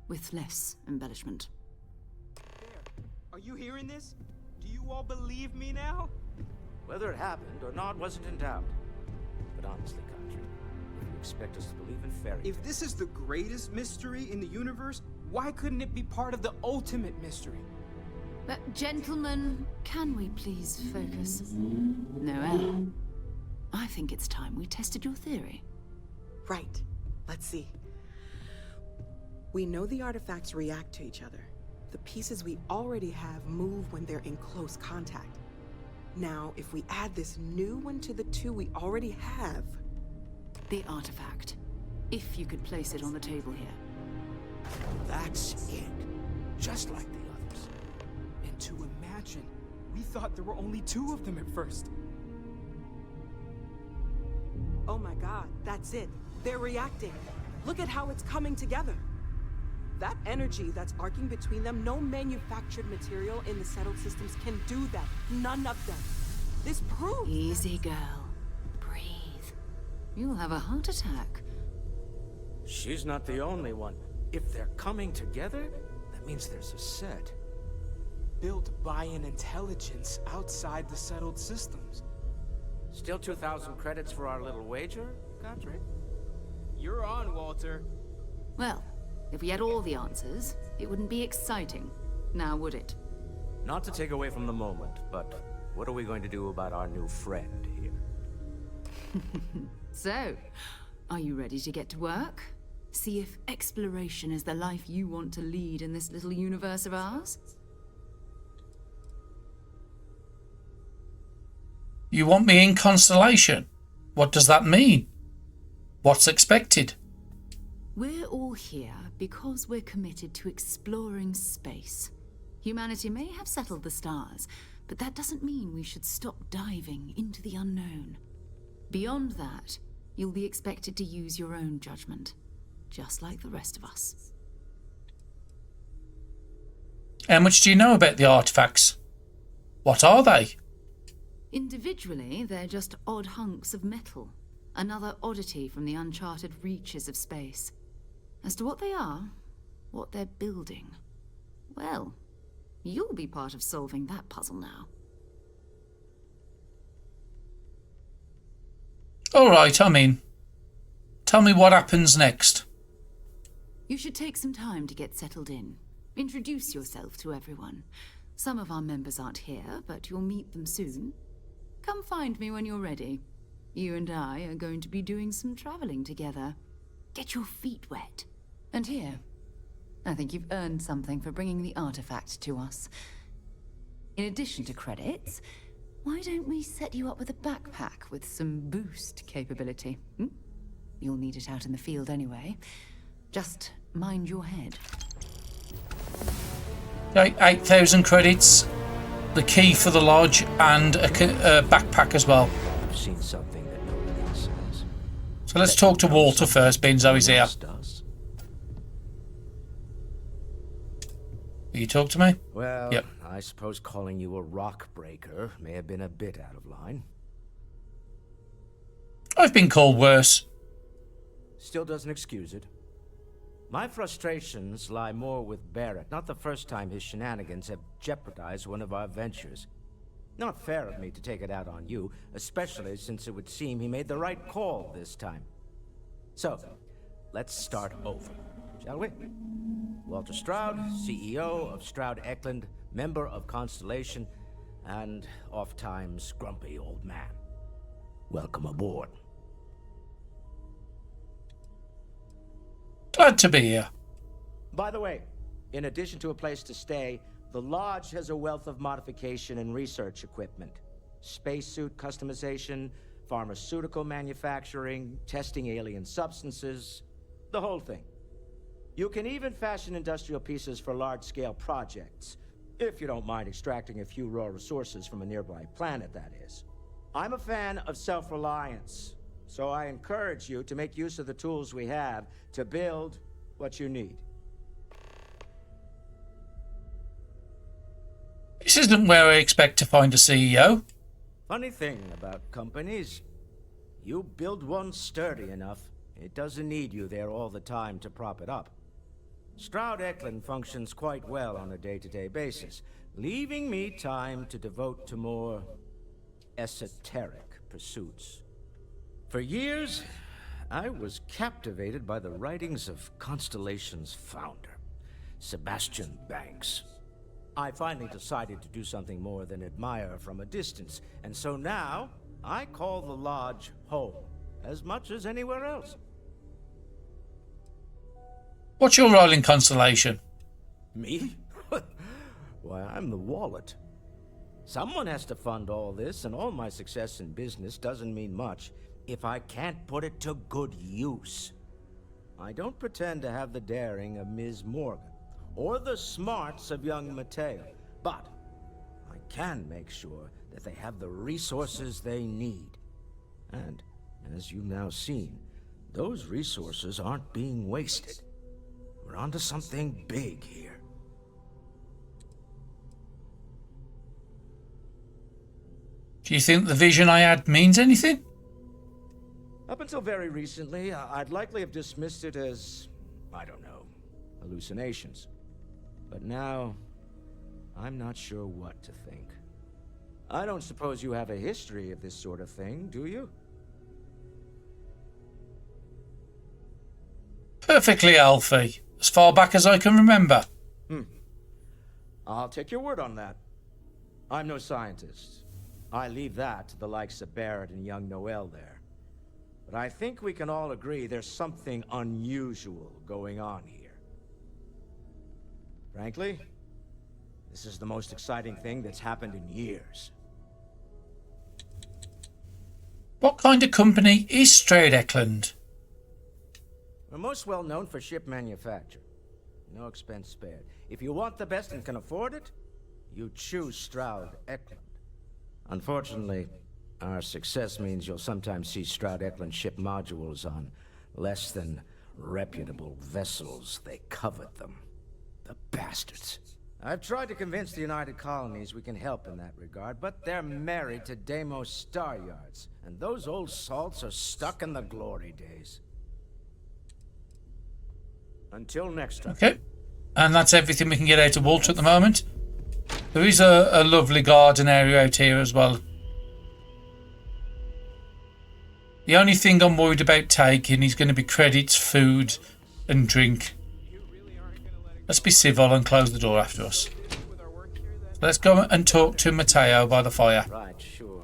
with less embellishment. Are you hearing this? Do you all believe me now? Whether it happened or not wasn't in doubt. But honestly, Country, if you expect us to believe in fairy tales... If this is the greatest mystery in the universe, why couldn't it be part of the ultimate mystery? But gentlemen, can we please focus? Noelle, I think it's time we tested your theory. Right. Let's see. We know the artifacts react to each other. The pieces we already have move when they're in close contact. Now, if we add this new one to the two we already have... The artifact. If you could place it on the table here. That's it. Just like the others. And to imagine, we thought there were only 2 of them at first. Oh my god, that's it. They're reacting. Look at how it's coming together. That energy that's arcing between them, no manufactured material in the settled systems can do that. None of them. This proves... Easy, girl. Breathe. You'll have a heart attack. She's not the only one. If they're coming together, that means there's a set. Built by an intelligence outside the settled systems. Still 2,000 credits for our little wager, Country? You're on, Walter. Well, if we had all the answers, it wouldn't be exciting, now would it? Not to take away from the moment, but what are we going to do about our new friend here? So, are you ready to get to work? See if exploration is the life you want to lead in this little universe of ours? You want me in Constellation? What does that mean? What's expected? We're all here because we're committed to exploring space. Humanity may have settled the stars, but that doesn't mean we should stop diving into the unknown. Beyond that, you'll be expected to use your own judgment, just like the rest of us. How much do you know about the artifacts? What are they? Individually, they're just odd hunks of metal. Another oddity from the uncharted reaches of space. As to what they are, what they're building, well, you'll be part of solving that puzzle now. All right, I'm in. Tell me what happens next. You should take some time to get settled in. Introduce yourself to everyone. Some of our members aren't here, but you'll meet them soon. Come find me when you're ready. You and I are going to be doing some traveling together. Get your feet wet. And here, I think you've earned something for bringing the artifact to us. In addition to credits, why don't we set you up with a backpack with some boost capability? You'll need it out in the field anyway. Just mind your head. Okay, 8,000 credits, the key for the lodge, and a backpack as well. I've seen something that nobody else has. So let's talk to Walter first, Benzo is here. Will you talk to me? Well, yep. I suppose calling you a rock breaker may have been a bit out of line. I've been called worse. Still doesn't excuse it. My frustrations lie more with Barrett. Not the first time his shenanigans have jeopardized one of our ventures. Not fair of me to take it out on you, especially since it would seem he made the right call this time. So, let's start over, shall we? Walter Stroud, CEO of Stroud Eklund, member of Constellation, and oft-times grumpy old man. Welcome aboard. Glad to be here. By the way, in addition to a place to stay, The Lodge has a wealth of modification and research equipment. Spacesuit customization, pharmaceutical manufacturing, testing alien substances, the whole thing. You can even fashion industrial pieces for large-scale projects, if you don't mind extracting a few raw resources from a nearby planet, that is. I'm a fan of self-reliance, so I encourage you to make use of the tools we have to build what you need. This isn't where I expect to find a CEO. Funny thing about companies, you build one sturdy enough, it doesn't need you there all the time to prop it up. Stroud Eklund functions quite well on a day-to-day basis, leaving me time to devote to more esoteric pursuits. For years, I was captivated by the writings of Constellation's founder, Sebastian Banks. I finally decided to do something more than admire from a distance, and so now I call the Lodge home, as much as anywhere else. What's your role in Constellation? Me? Why, I'm the wallet. Someone has to fund all this, and all my success in business doesn't mean much if I can't put it to good use. I don't pretend to have the daring of Ms. Morgan, or the smarts of young Mateo, but I can make sure that they have the resources they need. And, as you've now seen, those resources aren't being wasted. We're onto something big here. Do you think the vision I had means anything? Up until very recently, I'd likely have dismissed it as, I don't know, hallucinations. But now, I'm not sure what to think. I don't suppose you have a history of this sort of thing, do you? Perfectly, Alfie. As far back as I can remember. I'll take your word on that. I'm no scientist. I leave that to the likes of Barrett and young Noel there. But I think we can all agree there's something unusual going on here. Frankly, this is the most exciting thing that's happened in years. What kind of company is Stroud Eklund? We're most well known for ship manufacture. No expense spared. If you want the best and can afford it, you choose Stroud Eklund. Unfortunately, our success means you'll sometimes see Stroud Eklund ship modules on less than reputable vessels. They covet them. The bastards. I've tried to convince the United Colonies we can help in that regard, but they're married to Deimos Star Yards, and those old salts are stuck in the glory days. Until next time. Okay. And that's everything we can get out of Walter at the moment. There is a lovely garden area out here as well. The only thing I'm worried about taking is going to be credits, food and drink. Let's be civil and close the door after us. Let's go and talk to Mateo by the fire. Right, sure.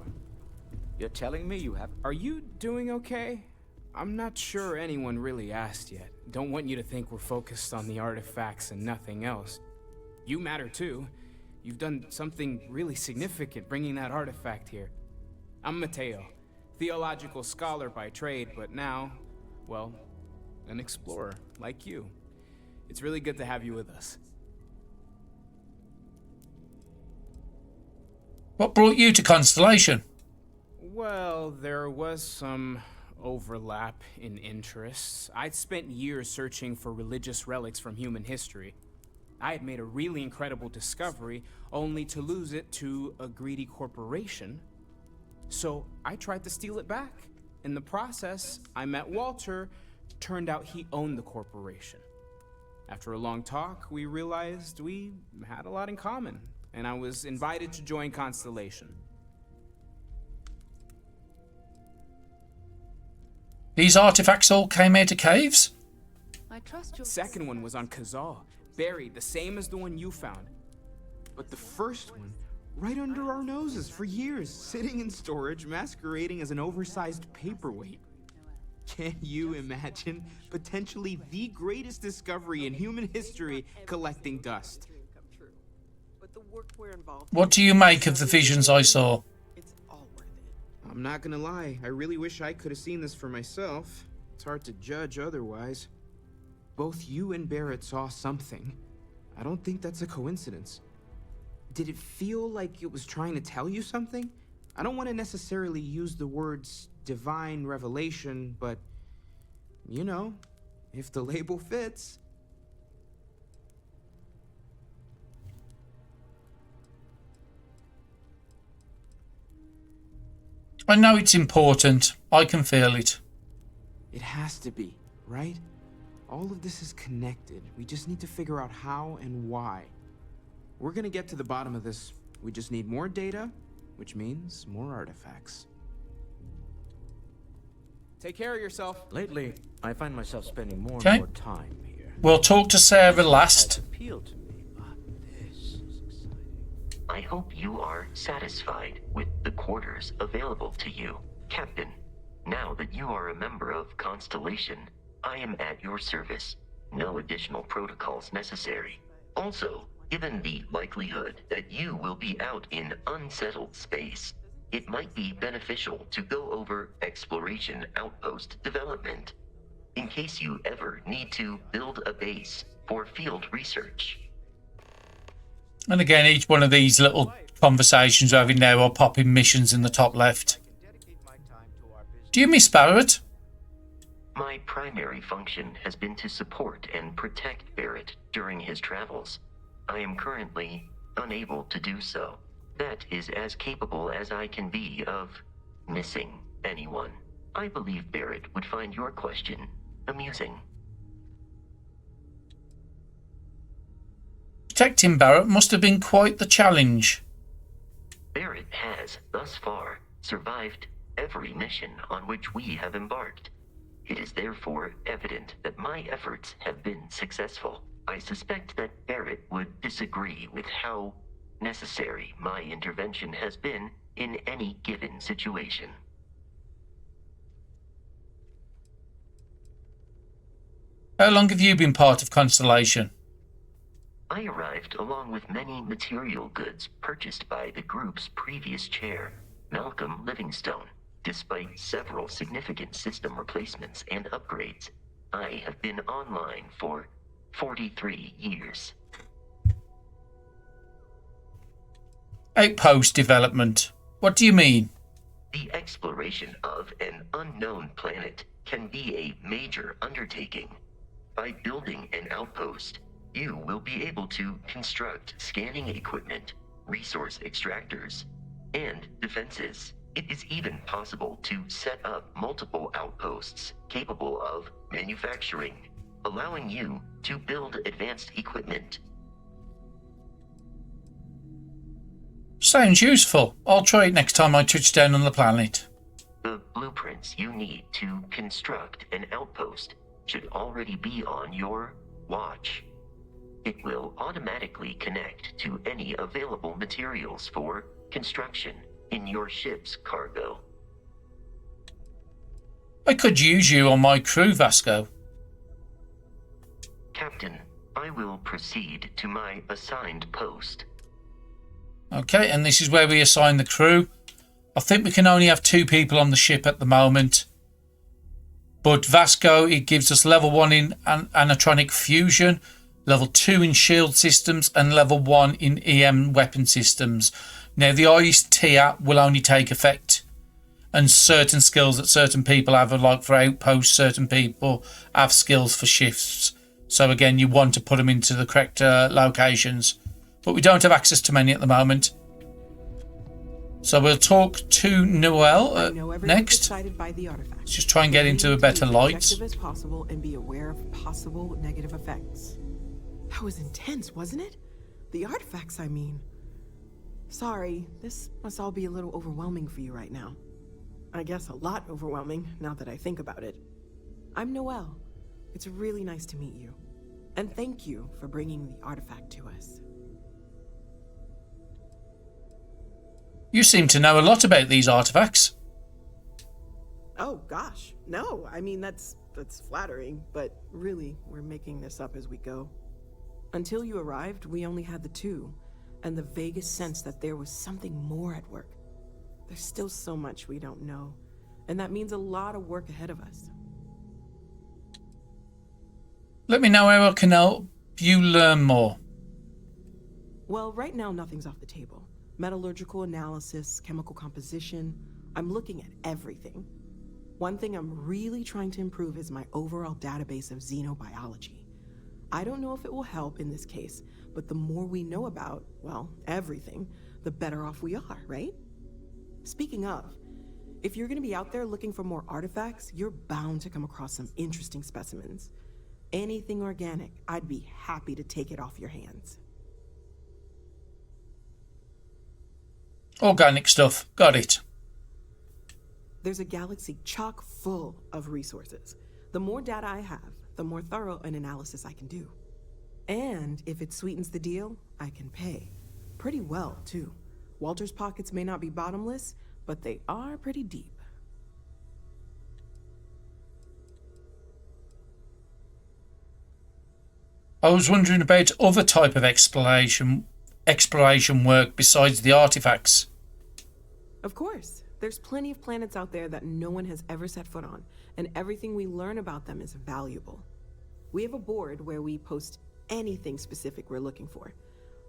You're telling me you have... Are you doing okay? I'm not sure anyone really asked yet. Don't want you to think we're focused on the artifacts and nothing else. You matter too. You've done something really significant bringing that artifact here. I'm Mateo, theological scholar by trade, but now, well, an explorer like you. It's really good to have you with us. What brought you to Constellation? Well, there was some overlap in interests. I'd spent years searching for religious relics from human history. I had made a really incredible discovery, only to lose it to a greedy corporation. So I tried to steal it back. In the process, I met Walter. Turned out he owned the corporation. After a long talk, we realized we had a lot in common, and I was invited to join Constellation. These artifacts all came out of caves? I trust your second one was on Kazal, buried the same as the one you found. But the first one, right under our noses for years, sitting in storage, masquerading as an oversized paperweight. Can you imagine potentially the greatest discovery in human history collecting dust? the work we're involved What do you make of the visions I saw? I'm not gonna lie, I really wish I could have seen this for myself. It's hard to judge otherwise. Both you and Barrett saw something. I don't think that's a coincidence. Did it feel like it was trying to tell you something? I don't want to necessarily use the words divine revelation, but, you know, if the label fits. I know it's important. I can feel it. It has to be, right? All of this is connected. We just need to figure out how and why. We're gonna get to the bottom of this. We just need more data, which means more artifacts. Take care of yourself. Lately, I find myself spending more Okay. and more time here. We'll talk to Sarah last. Appealed to me, but this is exciting. I hope you are satisfied with the quarters available to you, Captain. Now that you are a member of Constellation, I am at your service. No additional protocols necessary. Also, given the likelihood that you will be out in unsettled space, it might be beneficial to go over exploration outpost development, in case you ever need to build a base for field research. And again, each one of these little conversations we're having now are popping missions in the top left. Do you miss Barrett? My primary function has been to support and protect Barrett during his travels. I am currently unable to do so. That is as capable as I can be of missing anyone. I believe Barrett would find your question amusing. Protecting Barrett must have been quite the challenge. Barrett has, thus far, survived every mission on which we have embarked. It is therefore evident that my efforts have been successful. I suspect that Barrett would disagree with how necessary my intervention has been in any given situation. How long have you been part of Constellation? I arrived along with many material goods purchased by the group's previous chair, Malcolm Livingstone. Despite several significant system replacements and upgrades, I have been online for 43 years. Outpost development. What do you mean? The exploration of an unknown planet can be a major undertaking. By building an outpost, you will be able to construct scanning equipment, resource extractors, and defenses. It is even possible to set up multiple outposts capable of manufacturing, allowing you to build advanced equipment. Sounds useful. I'll try it next time I touch down on the planet. The blueprints you need to construct an outpost should already be on your watch. It will automatically connect to any available materials for construction in your ship's cargo. I could use you on my crew, Vasco. Captain, I will proceed to my assigned post. Okay, and this is where we assign the crew. I think we can only have 2 people on the ship at the moment. But Vasco, it gives us level 1 in anatronic fusion, level 2 in shield systems, and level 1 in EM weapon systems. Now, the ice tier will only take effect, and certain skills that certain people have, like for outposts, certain people have skills for shifts. So again, you want to put them into the correct locations. But we don't have access to many at the moment. So we'll talk to Noel next. Excited by the artifacts. Let's just try and get into a better light. As objective as possible and be aware of possible negative effects. That was intense, wasn't it? The artifacts, I mean. Sorry, this must all be a little overwhelming for you right now. I guess a lot overwhelming, now that I think about it. I'm Noel. It's really nice to meet you. And thank you for bringing the artifact to us. You seem to know a lot about these artifacts. Oh, gosh. No, I mean, that's flattering, but really, we're making this up as we go. Until you arrived, we only had the 2. and the vaguest sense that there was something more at work. There's still so much we don't know, and that means a lot of work ahead of us. Let me know how I can help you learn more. Well, right now nothing's off the table. Metallurgical analysis, chemical composition, I'm looking at everything. One thing I'm really trying to improve is my overall database of xenobiology. I don't know if it will help in this case, but the more we know about, well, everything, the better off we are, right? Speaking of, if you're going to be out there looking for more artifacts, you're bound to come across some interesting specimens. Anything organic, I'd be happy to take it off your hands. Organic stuff. Got it. There's a galaxy chock full of resources. The more data I have, the more thorough an analysis I can do. And if it sweetens the deal, I can pay. Pretty well, too. Walter's pockets may not be bottomless, but they are pretty deep. I was wondering about other type of exploration work besides the artifacts. Of course. There's plenty of planets out there that no one has ever set foot on, and everything we learn about them is valuable. We have a board where we post anything specific we're looking for.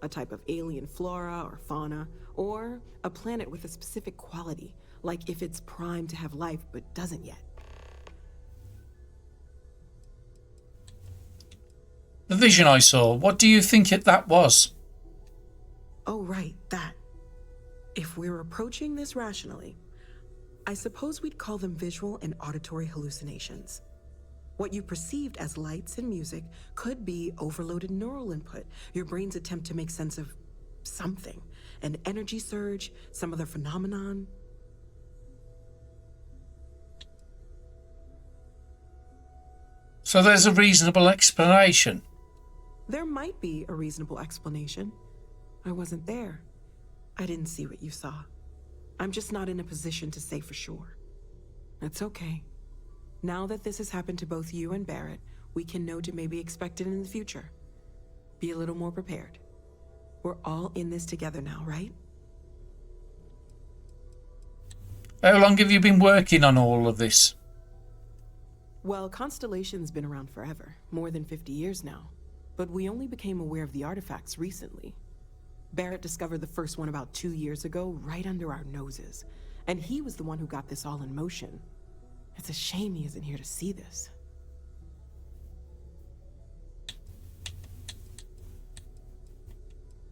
A type of alien flora or fauna, or a planet with a specific quality, like if it's primed to have life but doesn't yet. The vision I saw, what do you think that was? Oh, right, that. If we're approaching this rationally, I suppose we'd call them visual and auditory hallucinations. What you perceived as lights and music could be overloaded neural input, your brain's attempt to make sense of something, an energy surge, some other phenomenon. So there's a reasonable explanation. There might be a reasonable explanation. I wasn't there. I didn't see what you saw. I'm just not in a position to say for sure. It's okay. Now that this has happened to both you and Barrett, we can know to maybe expect it in the future. Be a little more prepared. We're all in this together now, right? How long have you been working on all of this? Well, Constellation's been around forever, more than 50 years now. But we only became aware of the artifacts recently. Barrett discovered the first one about 2 years ago, right under our noses. And he was the one who got this all in motion. It's a shame he isn't here to see this.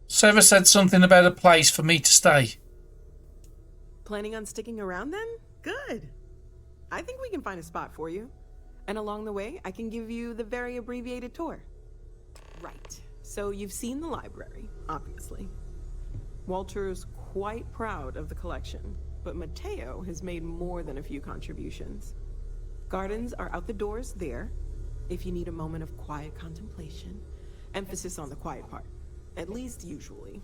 Sarah said something about a place for me to stay. Planning on sticking around then? Good. I think we can find a spot for you. And along the way, I can give you the very abbreviated tour. Right. So you've seen the library, obviously. Walter's quite proud of the collection, but Mateo has made more than a few contributions. Gardens are out the doors there, if you need a moment of quiet contemplation. Emphasis on the quiet part, at least usually.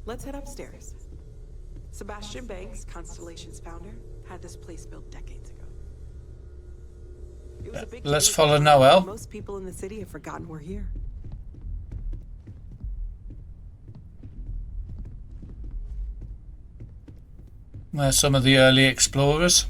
Let's head upstairs. Sebastian Banks, Constellation's founder, had this place built decades ago. It was a big Let's city, follow Noel. Most people in the city have forgotten we're here. There's some of the early explorers.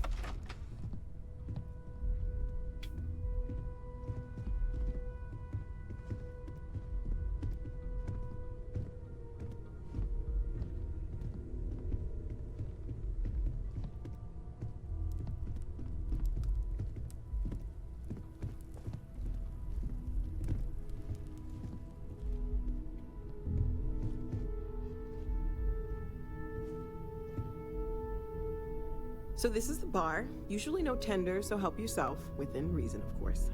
So this is the bar. Usually no tender, so help yourself, within reason, of course.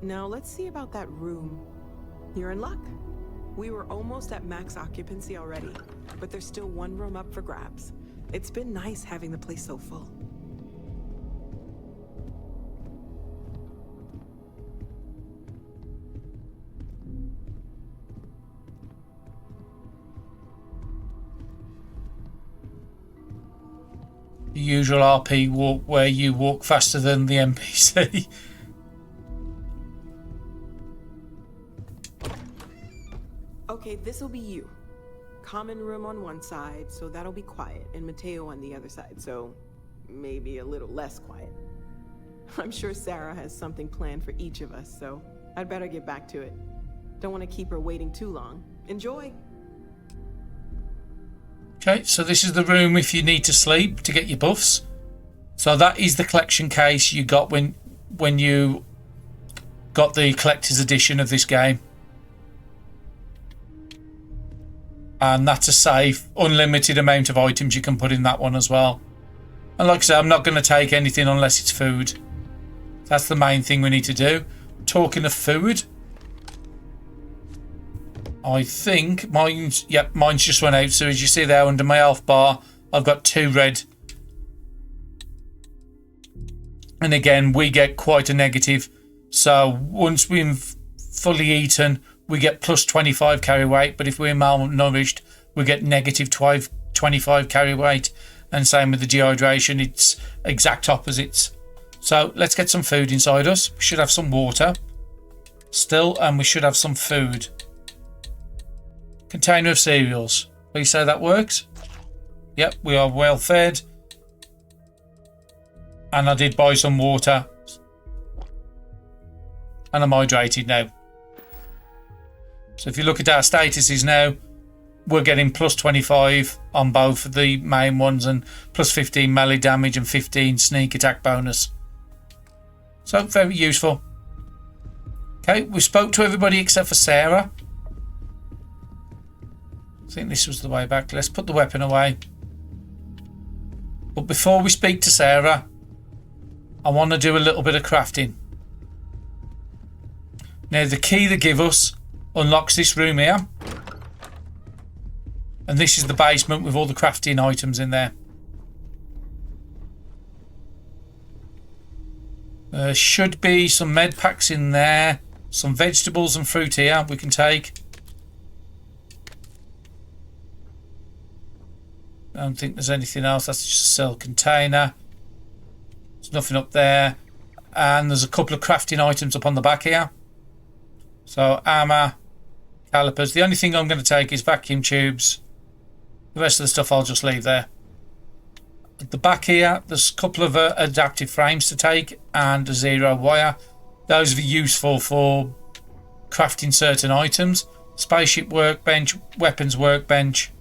Now let's see about that room. You're in luck. We were almost at max occupancy already, but there's still one room up for grabs. It's been nice having the place so full. The usual RP walk where you walk faster than the NPC. Okay, this'll be you. Common room on one side, so that'll be quiet, and Mateo on the other side, so maybe a little less quiet. I'm sure Sarah has something planned for each of us, so I'd better get back to it. Don't want to keep her waiting too long. Enjoy! Okay, so this is the room if you need to sleep to get your buffs. So that is the collection case you got when you got the collector's edition of this game. And that's a safe, unlimited amount of items you can put in that one as well. And like I said, I'm not going to take anything unless it's food. That's the main thing we need to do. Talking of food, I think mine's just run out. So as you see there under my health bar, I've got 2 red. And again, we get quite a negative. So once we've fully eaten, we get plus 25 carry weight. But if we're malnourished, we get negative 25 carry weight. And same with the dehydration, it's exact opposites. So let's get some food inside us. We should have some water still, and we should have some food. Container of cereals. Please say that works. Yep, we are well fed. And I did buy some water. And I'm hydrated now. So if you look at our statuses now, we're getting plus 25 on both of the main ones and plus 15 melee damage and 15 sneak attack bonus. So very useful. Okay, we spoke to everybody except for Sarah. I think this was the way back. Let's put the weapon away. But before we speak to Sarah, I want to do a little bit of crafting. Now the key they give us unlocks this room here. And this is the basement with all the crafting items in there. There should be some med packs in there. Some vegetables and fruit here we can take. I don't think there's anything else. That's just a cell container. There's nothing up there. And there's a couple of crafting items up on the back here. So armor, calipers. The only thing I'm going to take is vacuum tubes. The rest of the stuff I'll just leave there. At the back here, there's a couple of adaptive frames to take and a 0 wire. Those are useful for crafting certain items. Spaceship workbench, weapons workbench.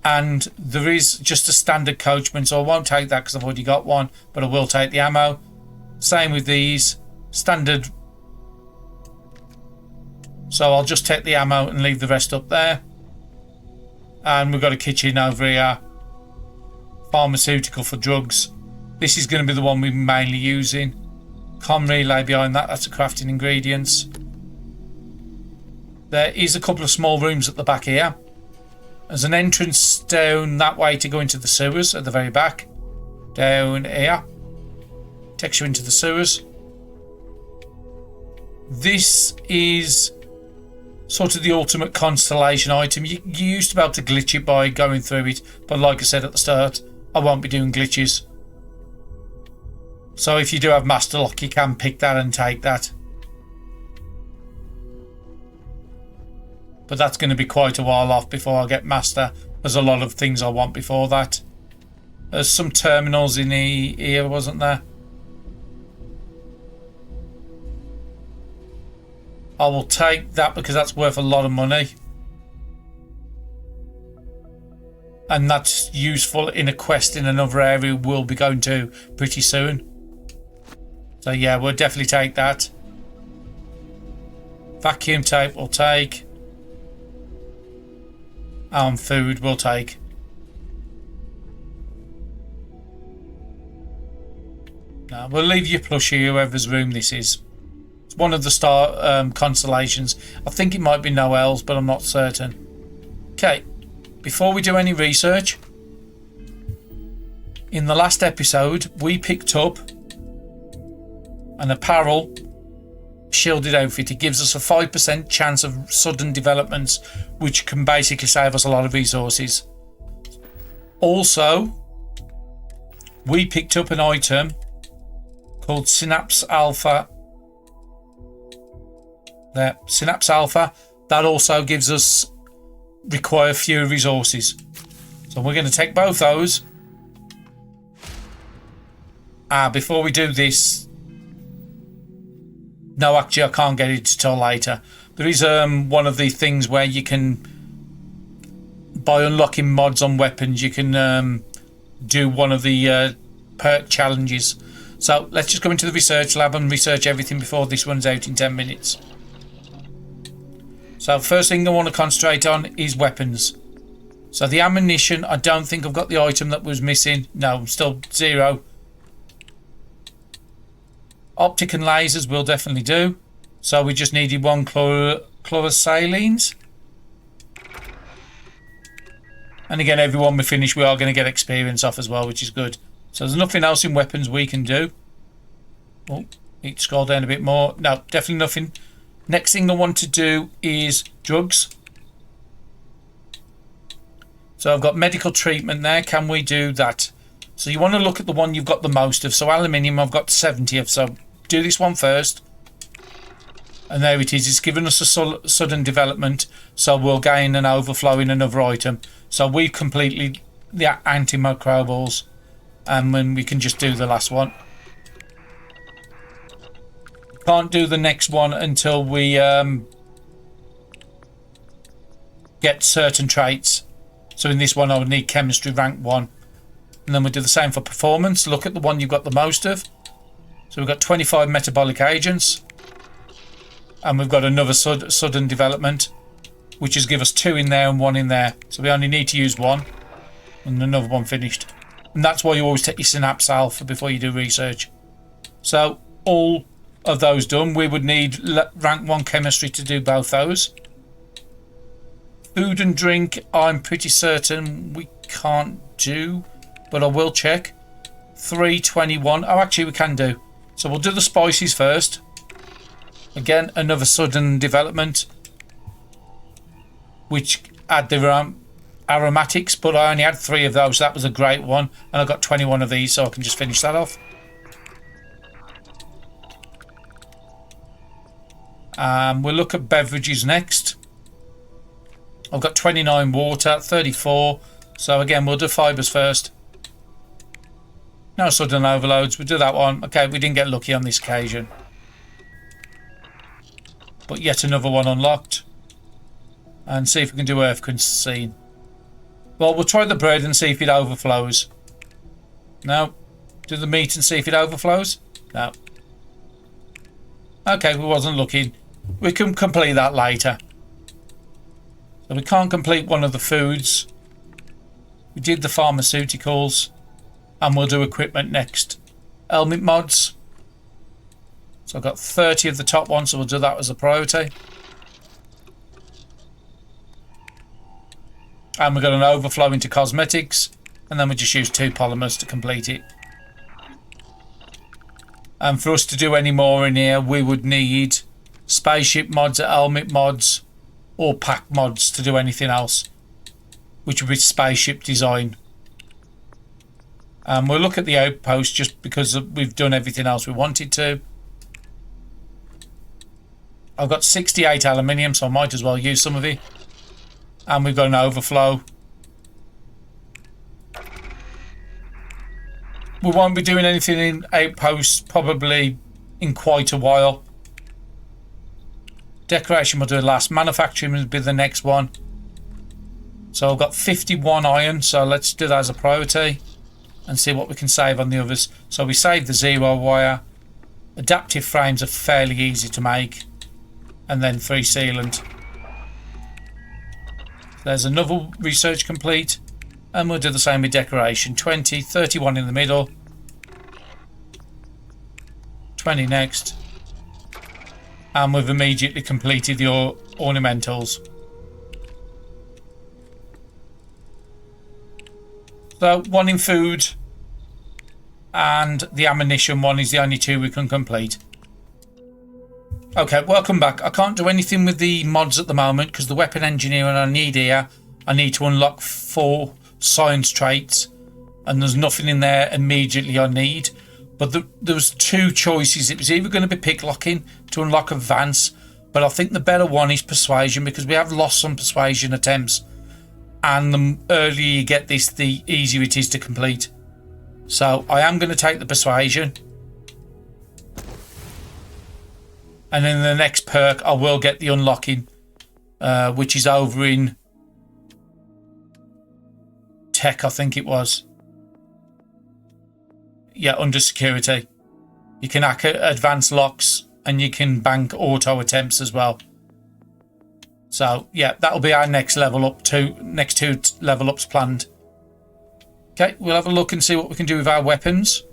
And there is just a standard coachman, so I won't take that because I've already got one, but I will take the ammo. Same with these. Standard. So I'll just take the ammo and leave the rest up there. And we've got a kitchen over here. Pharmaceutical for drugs. This is going to be the one we're mainly using. Com relay behind that. That's the crafting ingredients. There is a couple of small rooms at the back here. There's an entrance down that way to go into the sewers at the very back. Down here. Takes you into the sewers. This is sort of the ultimate Constellation item. You used to be able to glitch it by going through it, but like I said at the start, I won't be doing glitches. So if you do have Master Lock, you can pick that and take that. But that's going to be quite a while off before I get Master. There's a lot of things I want before that. There's some terminals in here, wasn't there? I will take that because that's worth a lot of money. And that's useful in a quest in another area we'll be going to pretty soon. So yeah, we'll definitely take that. Vacuum tape we'll take. And food we'll take. Now, we'll leave you plushie, whoever's room this is. It's one of the star constellations. I think it might be Noel's, but I'm not certain. Okay, before we do any research, in the last episode we picked up an apparel shielded outfit. It gives us a 5% chance of sudden developments, which can basically save us a lot of resources. Also, we picked up an item called Synapse Alpha. There, Synapse Alpha. That also gives us require fewer resources. So we're going to take both those. Before we do this, no, actually I can't get it till later. There is one of the things where you can, by unlocking mods on weapons, you can do one of the perk challenges. So let's just go into the research lab and research everything before this runs out in 10 minutes. So first thing I want to concentrate on is weapons. So the ammunition, I don't think I've got the item that was missing. No, I'm still 0. Optic and lasers will definitely do. So we just needed 1 chlorosalines. And again, everyone we finish, we are going to get experience off as well, which is good. So there's nothing else in weapons we can do. Oh, need to scroll down a bit more. No, definitely nothing. Next thing I want to do is drugs. So I've got medical treatment there. Can we do that? So you want to look at the one you've got the most of. So aluminium I've got 70 of. So do this one first. And there it is. It's given us a sudden development. So we'll gain an overflow in another item. So we've completely the antimicrobials. And then we can just do the last one. Can't do the next one until we get certain traits. So in this one I would need chemistry rank 1. And then we'll do the same for performance. Look at the one you've got the most of. So we've got 25 metabolic agents. And we've got another sudden development, which is give us 2 in there and 1 in there. So we only need to use 1. And another one finished. And that's why you always take your synapse alpha before you do research. So all of those done, we would need rank 1 chemistry to do both those. Food and drink, I'm pretty certain we can't do, but I will check. 321. Oh, actually we can do. So we'll do the spices first. Again, another sudden development, which add their aromatics, but I only had 3 of those. So that was a great one, and I got 21 of these, so I can just finish that off. We'll look at beverages next. I've got 29 water, 34. So again, we'll do fibres first. No sudden overloads. We'll do that one. Okay, we didn't get lucky on this occasion. But yet another one unlocked. And see if we can do earth scene. Well, we'll try the bread and see if it overflows. No. Do the meat and see if it overflows. No. Okay, we wasn't looking. We can complete that later. So we can't complete one of the foods. We did the pharmaceuticals. And we'll do equipment next. Element mods. So I've got 30 of the top ones, so we'll do that as a priority. And we've got an overflow into cosmetics. And then we just use 2 polymers to complete it. And for us to do any more in here, we would need spaceship mods, helmet mods, or pack mods to do anything else, which would be spaceship design. And we'll look at the outpost just because we've done everything else we wanted to. I've got 68 aluminium, so I might as well use some of it. And we've got an overflow. We won't be doing anything in outposts probably in quite a while. Decoration will do last. Manufacturing will be the next one. So I've got 51 iron, so let's do that as a priority and see what we can save on the others. So we saved the 0 wire. Adaptive frames are fairly easy to make. And then 3 sealant. There's another research complete. And we'll do the same with decoration. 20, 31 in the middle. 20 next. And we've immediately completed the ornamentals. So 1 in food. And the ammunition one is the only 2 we can complete. Okay, welcome back. I can't do anything with the mods at the moment because the weapon engineering I need here, I need to unlock 4 science traits, and there's nothing in there immediately I need. But there was 2 choices. It was either going to be picklocking to unlock advance, but I think the better one is persuasion because we have lost some persuasion attempts and the earlier you get this, the easier it is to complete. So I am going to take the persuasion, and then the next perk I will get the unlocking, which is over in tech, I think it was. Yeah, under security. You can hack advanced locks, and you can bank auto attempts as well. So yeah, that'll be our next level up. Next two level ups planned. Okay, we'll have a look and see what we can do with our weapons.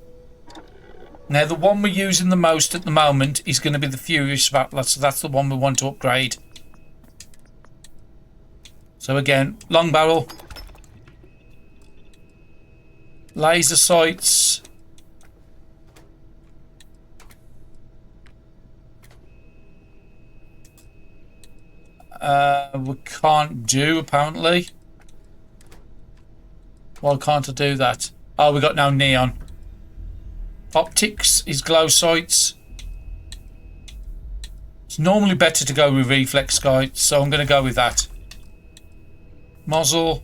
Now, the one we're using the most at the moment is going to be the Furious Rattler, so that's the one we want to upgrade. So again, long barrel, laser sights, we can't do apparently. Why can't I do that? Oh, we got no neon. Optics is glow sights. It's normally better to go with reflex sights, so I'm going to go with that. Muzzle.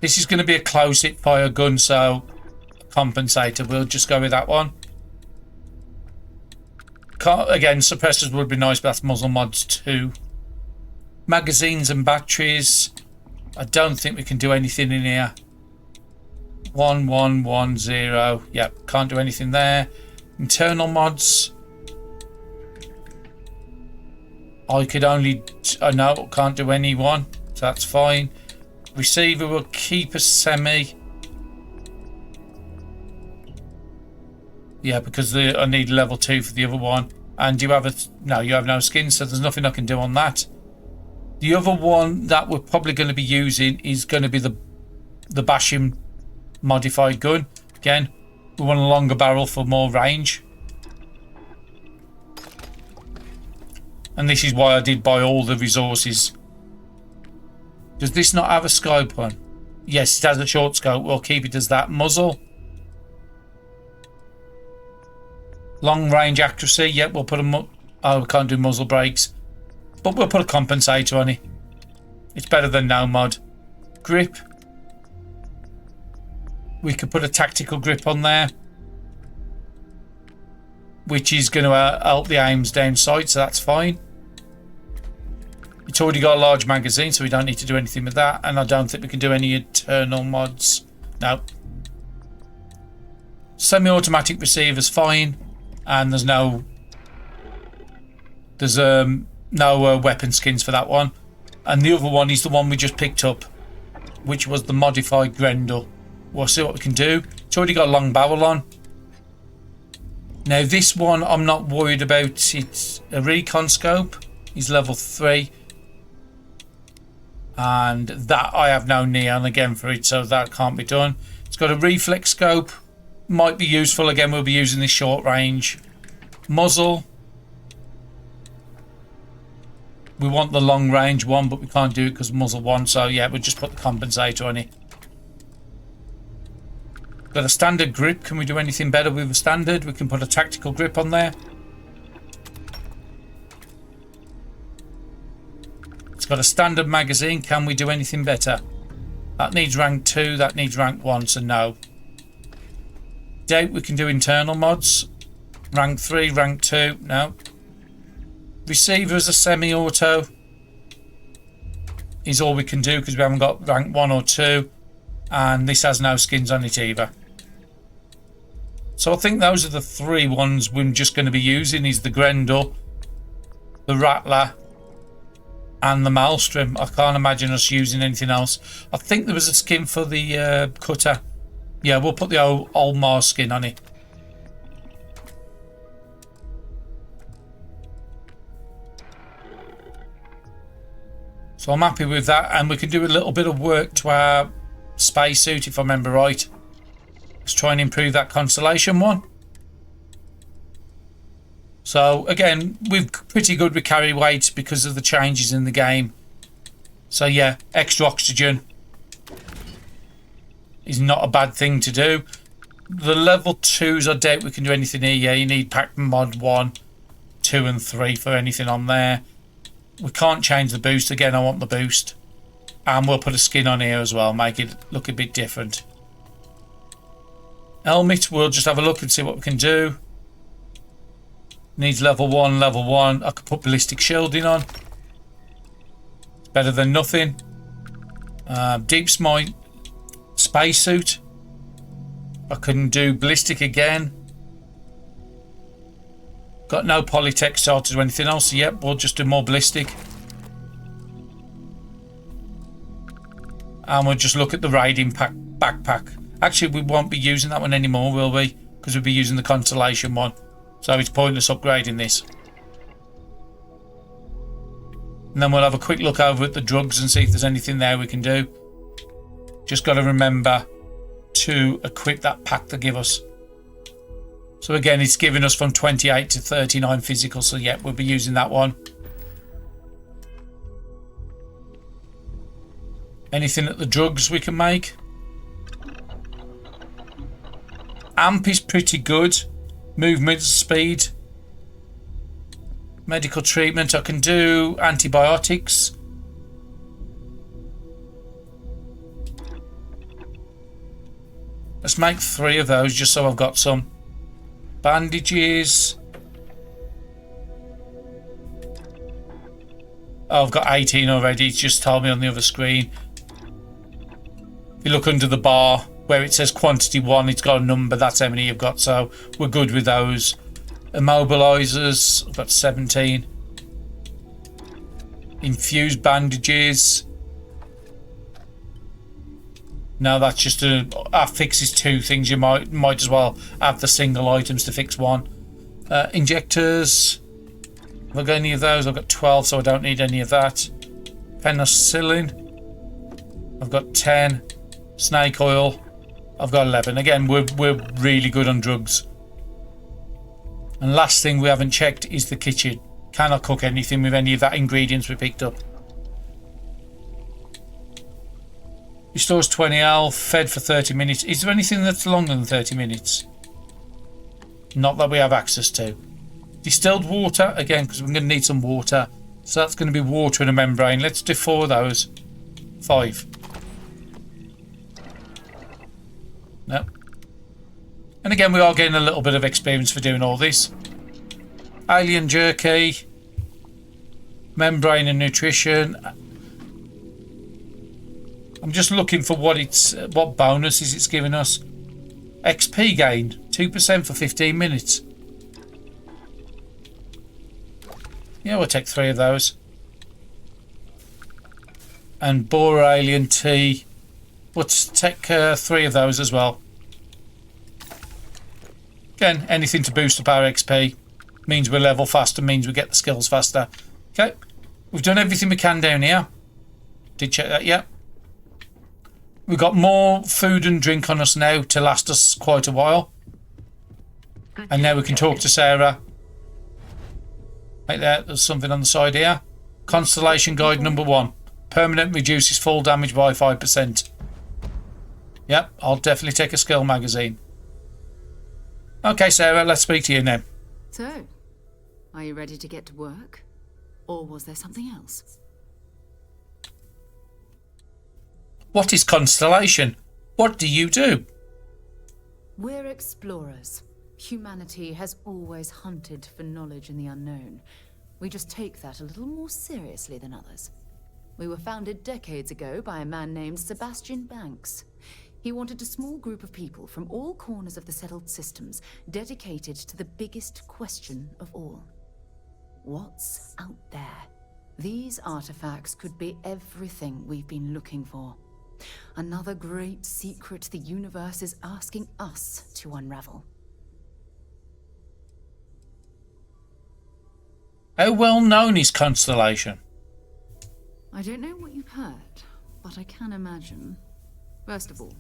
This is going to be a close hit fire gun, so compensator. We'll just go with that one. Again, suppressors would be nice, but that's muzzle mods too. Magazines and batteries. I don't think we can do anything in here. 1110. Yep, can't do anything there. Internal mods. I could only... no, can't do any one. So that's fine. Receiver will keep a semi. Yeah, because I need level 2 for the other one. And you have a... no, you have no skin, so there's nothing I can do on that. The other one that we're probably going to be using is going to be the Bashim modified gun. Again, we want a longer barrel for more range. And this is why I did buy all the resources. Does this not have a scope on? Yes, it has a short scope. We'll keep it as that. Muzzle. Long range accuracy. Yep, we'll put a... oh, we can't do muzzle brakes. But we'll put a compensator on it. It's better than no mod. Grip. We could put a tactical grip on there, which is going to help the aims down sight, so that's fine. It's already got a large magazine, so we don't need to do anything with that. And I don't think we can do any internal mods. No. Semi-automatic receiver's fine. And there's no... there's no weapon skins for that one. And the other one is the one we just picked up, which was the modified Grendel. We'll see what we can do. It's already got a long barrel on. Now this one I'm not worried about. It's a recon scope. It's level 3. And that I have no neon again for it, so that can't be done. It's got a reflex scope. Might be useful. Again, we'll be using this short range. Muzzle. We want the long range one, but we can't do it because muzzle one. So yeah, we'll just put the compensator on it. Got a standard grip. Can we do anything better with a standard? We can put a tactical grip on there. It's got a standard magazine. Can we do anything better? That needs rank 2. That needs rank 1. So no. Doubt we can do internal mods. Rank 3, rank 2. No. Receiver as a semi-auto is all we can do because we haven't got rank 1 or 2. And this has no skins on it either. So I think those are the 3 ones we're just going to be using. Is the Grendel, the Rattler, and the Maelstrom. I can't imagine us using anything else. I think there was a skin for the cutter. Yeah, we'll put the old Mars skin on it. So I'm happy with that, and we can do a little bit of work to our spacesuit if I remember right. Let's try and improve that Constellation one. So again, we're pretty good with carry weight because of the changes in the game. So yeah, extra oxygen is not a bad thing to do. The level 2s, I doubt we can do anything here. Yeah, you need pack mod 1, 2 and 3 for anything on there. we can't change the boost. Again, I want the boost. And we'll put a skin on here as well, make it look a bit different. Helmet, we'll just have a look and see what we can do. Needs level 1, level 1. I could put ballistic shielding on. It's better than nothing. Deep smite spacesuit. I can do ballistic again. Got no polytech started or anything else. Yep, we'll just do more ballistic. And we'll just look at the raiding backpack. Actually, we won't be using that one anymore, will we? Because we'll be using the Constellation one. So it's pointless upgrading this. And then we'll have a quick look over at the drugs and see if there's anything there we can do. Just got to remember to equip that pack they give us. So again, it's giving us from 28 to 39 physical. So yeah, we'll be using that one. Anything at the drugs we can make? Amp is pretty good. Movement speed. Medical treatment. I can do antibiotics. Let's make 3 of those just so I've got some. Bandages. Oh, I've got 18 already. It's just told me on the other screen. If you look under the bar where it says quantity 1, it's got a number. That's how many you've got. So we're good with those. Immobilizers. I've got 17. Infused bandages. No, that's just that fixes 2 things. You might as well have the single items to fix 1. Injectors. Have I got any of those? I've got 12, so I don't need any of that. Penicillin. I've got 10. Snake oil. I've got 11. Again, we're really good on drugs. And last thing we haven't checked is the kitchen. Cannot cook anything with any of that ingredients we picked up. Restores 20 health, fed for 30 minutes. Is there anything that's longer than 30 minutes? Not that we have access to. Distilled water, again, because we're going to need some water. So that's going to be water in a membrane. Let's do 4 of those. 5. No. And again, we are getting a little bit of experience for doing all this. Alien jerky. Membrane and nutrition. I'm just looking for what bonuses it's giving us. XP gained 2% for 15 minutes. Yeah, we'll take 3 of those. And Boar Alien Tea. We'll take 3 of those as well. Again, anything to boost up our XP. Means we level faster, means we get the skills faster. Okay, we've done everything we can down here. Did check that, yeah. We've got more food and drink on us now to last us quite a while. And now we can talk to Sarah. Right there, there's something on the side here. Constellation Guide number 1. Permanent reduces fall damage by 5%. Yep, I'll definitely take a skill magazine. Okay, Sarah, let's speak to you now. So, are you ready to get to work? Or was there something else? What is Constellation? What do you do? We're explorers. Humanity has always hunted for knowledge in the unknown. We just take that a little more seriously than others. We were founded decades ago by a man named Sebastian Banks. He wanted a small group of people from all corners of the settled systems dedicated to the biggest question of all. What's out there? These artifacts could be everything we've been looking for. Another great secret the universe is asking us to unravel. How well known is Constellation? I don't know what you've heard, but I can imagine. First of all,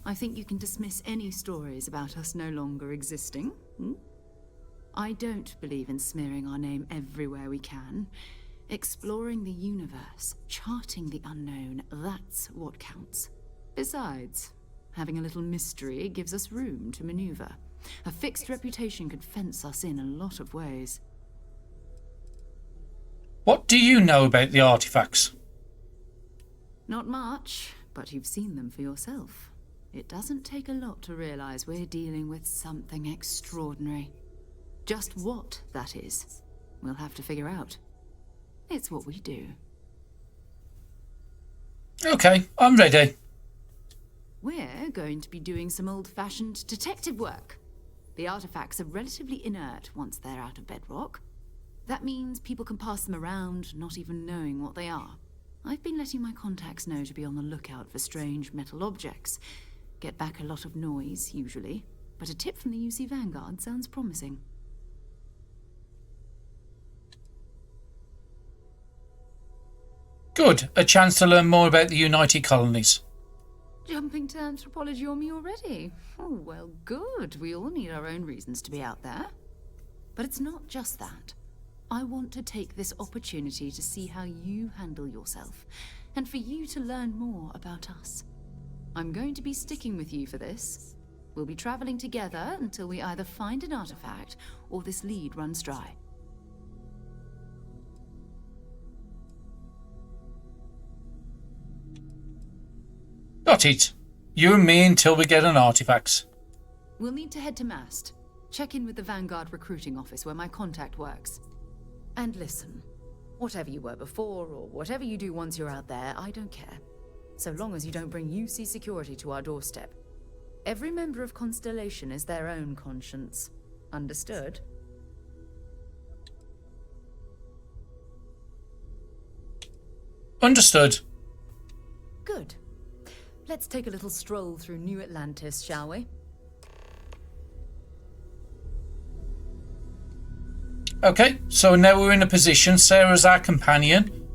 I think you can dismiss any stories about us no longer existing. I don't believe in smearing our name everywhere we can. Exploring the universe, charting the unknown, that's what counts. Besides, having a little mystery gives us room to maneuver. A fixed reputation could fence us in a lot of ways. What do you know about the artifacts? Not much, but you've seen them for yourself. It doesn't take a lot to realize we're dealing with something extraordinary. Just what that is, we'll have to figure out. It's what we do. Okay, I'm ready. We're going to be doing some old-fashioned detective work. The artifacts are relatively inert once they're out of bedrock. That means people can pass them around, not even knowing what they are. I've been letting my contacts know to be on the lookout for strange metal objects. Get back a lot of noise, usually, but a tip from the UC Vanguard sounds promising. Good. A chance to learn more about the United Colonies. Jumping to anthropology on me already? Oh, well, good. We all need our own reasons to be out there. But it's not just that. I want to take this opportunity to see how you handle yourself, and for you to learn more about us. I'm going to be sticking with you for this. We'll be traveling together until we either find an artifact or this lead runs dry. Got it. You and me until we get an artifact. We'll need to head to Mast. Check in with the Vanguard recruiting office where my contact works. And listen, whatever you were before or whatever you do once you're out there, I don't care. So long as you don't bring UC security to our doorstep. Every member of Constellation is their own conscience. Understood? Understood. Good. Let's take a little stroll through New Atlantis, shall we? Okay, so now we're in a position. Sarah's our companion.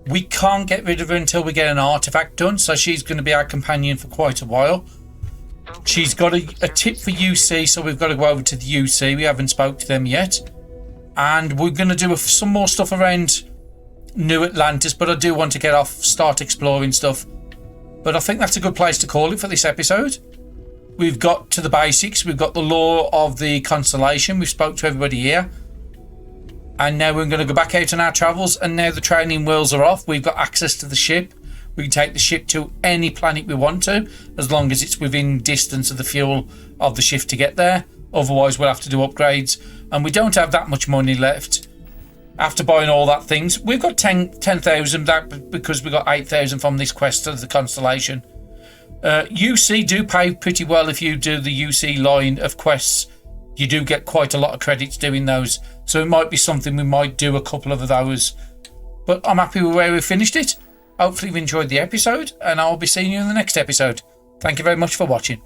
We can't get rid of her until we get an artifact done, so she's going to be our companion for quite a while. She's got a tip for UC, so we've got to go over to the UC. We haven't spoke to them yet. And we're going to do some more stuff around New Atlantis, but I do want to get off, start exploring stuff. But I think that's a good place to call it for this episode. We've got to the basics. We've got the lore of the Constellation. We've spoke to everybody here. And now we're going to go back out on our travels. And now the training wheels are off. We've got access to the ship. We can take the ship to any planet we want to, as long as it's within distance of the fuel of the ship to get there. Otherwise, we'll have to do upgrades. And we don't have that much money left. After buying all that things, we've got 10,000 that because we got 8,000 from this quest of the Constellation. UC do pay pretty well if you do the UC line of quests. You do get quite a lot of credits doing those. So it might be something we might do a couple of those. But I'm happy with where we finished it. Hopefully you've enjoyed the episode, and I'll be seeing you in the next episode. Thank you very much for watching.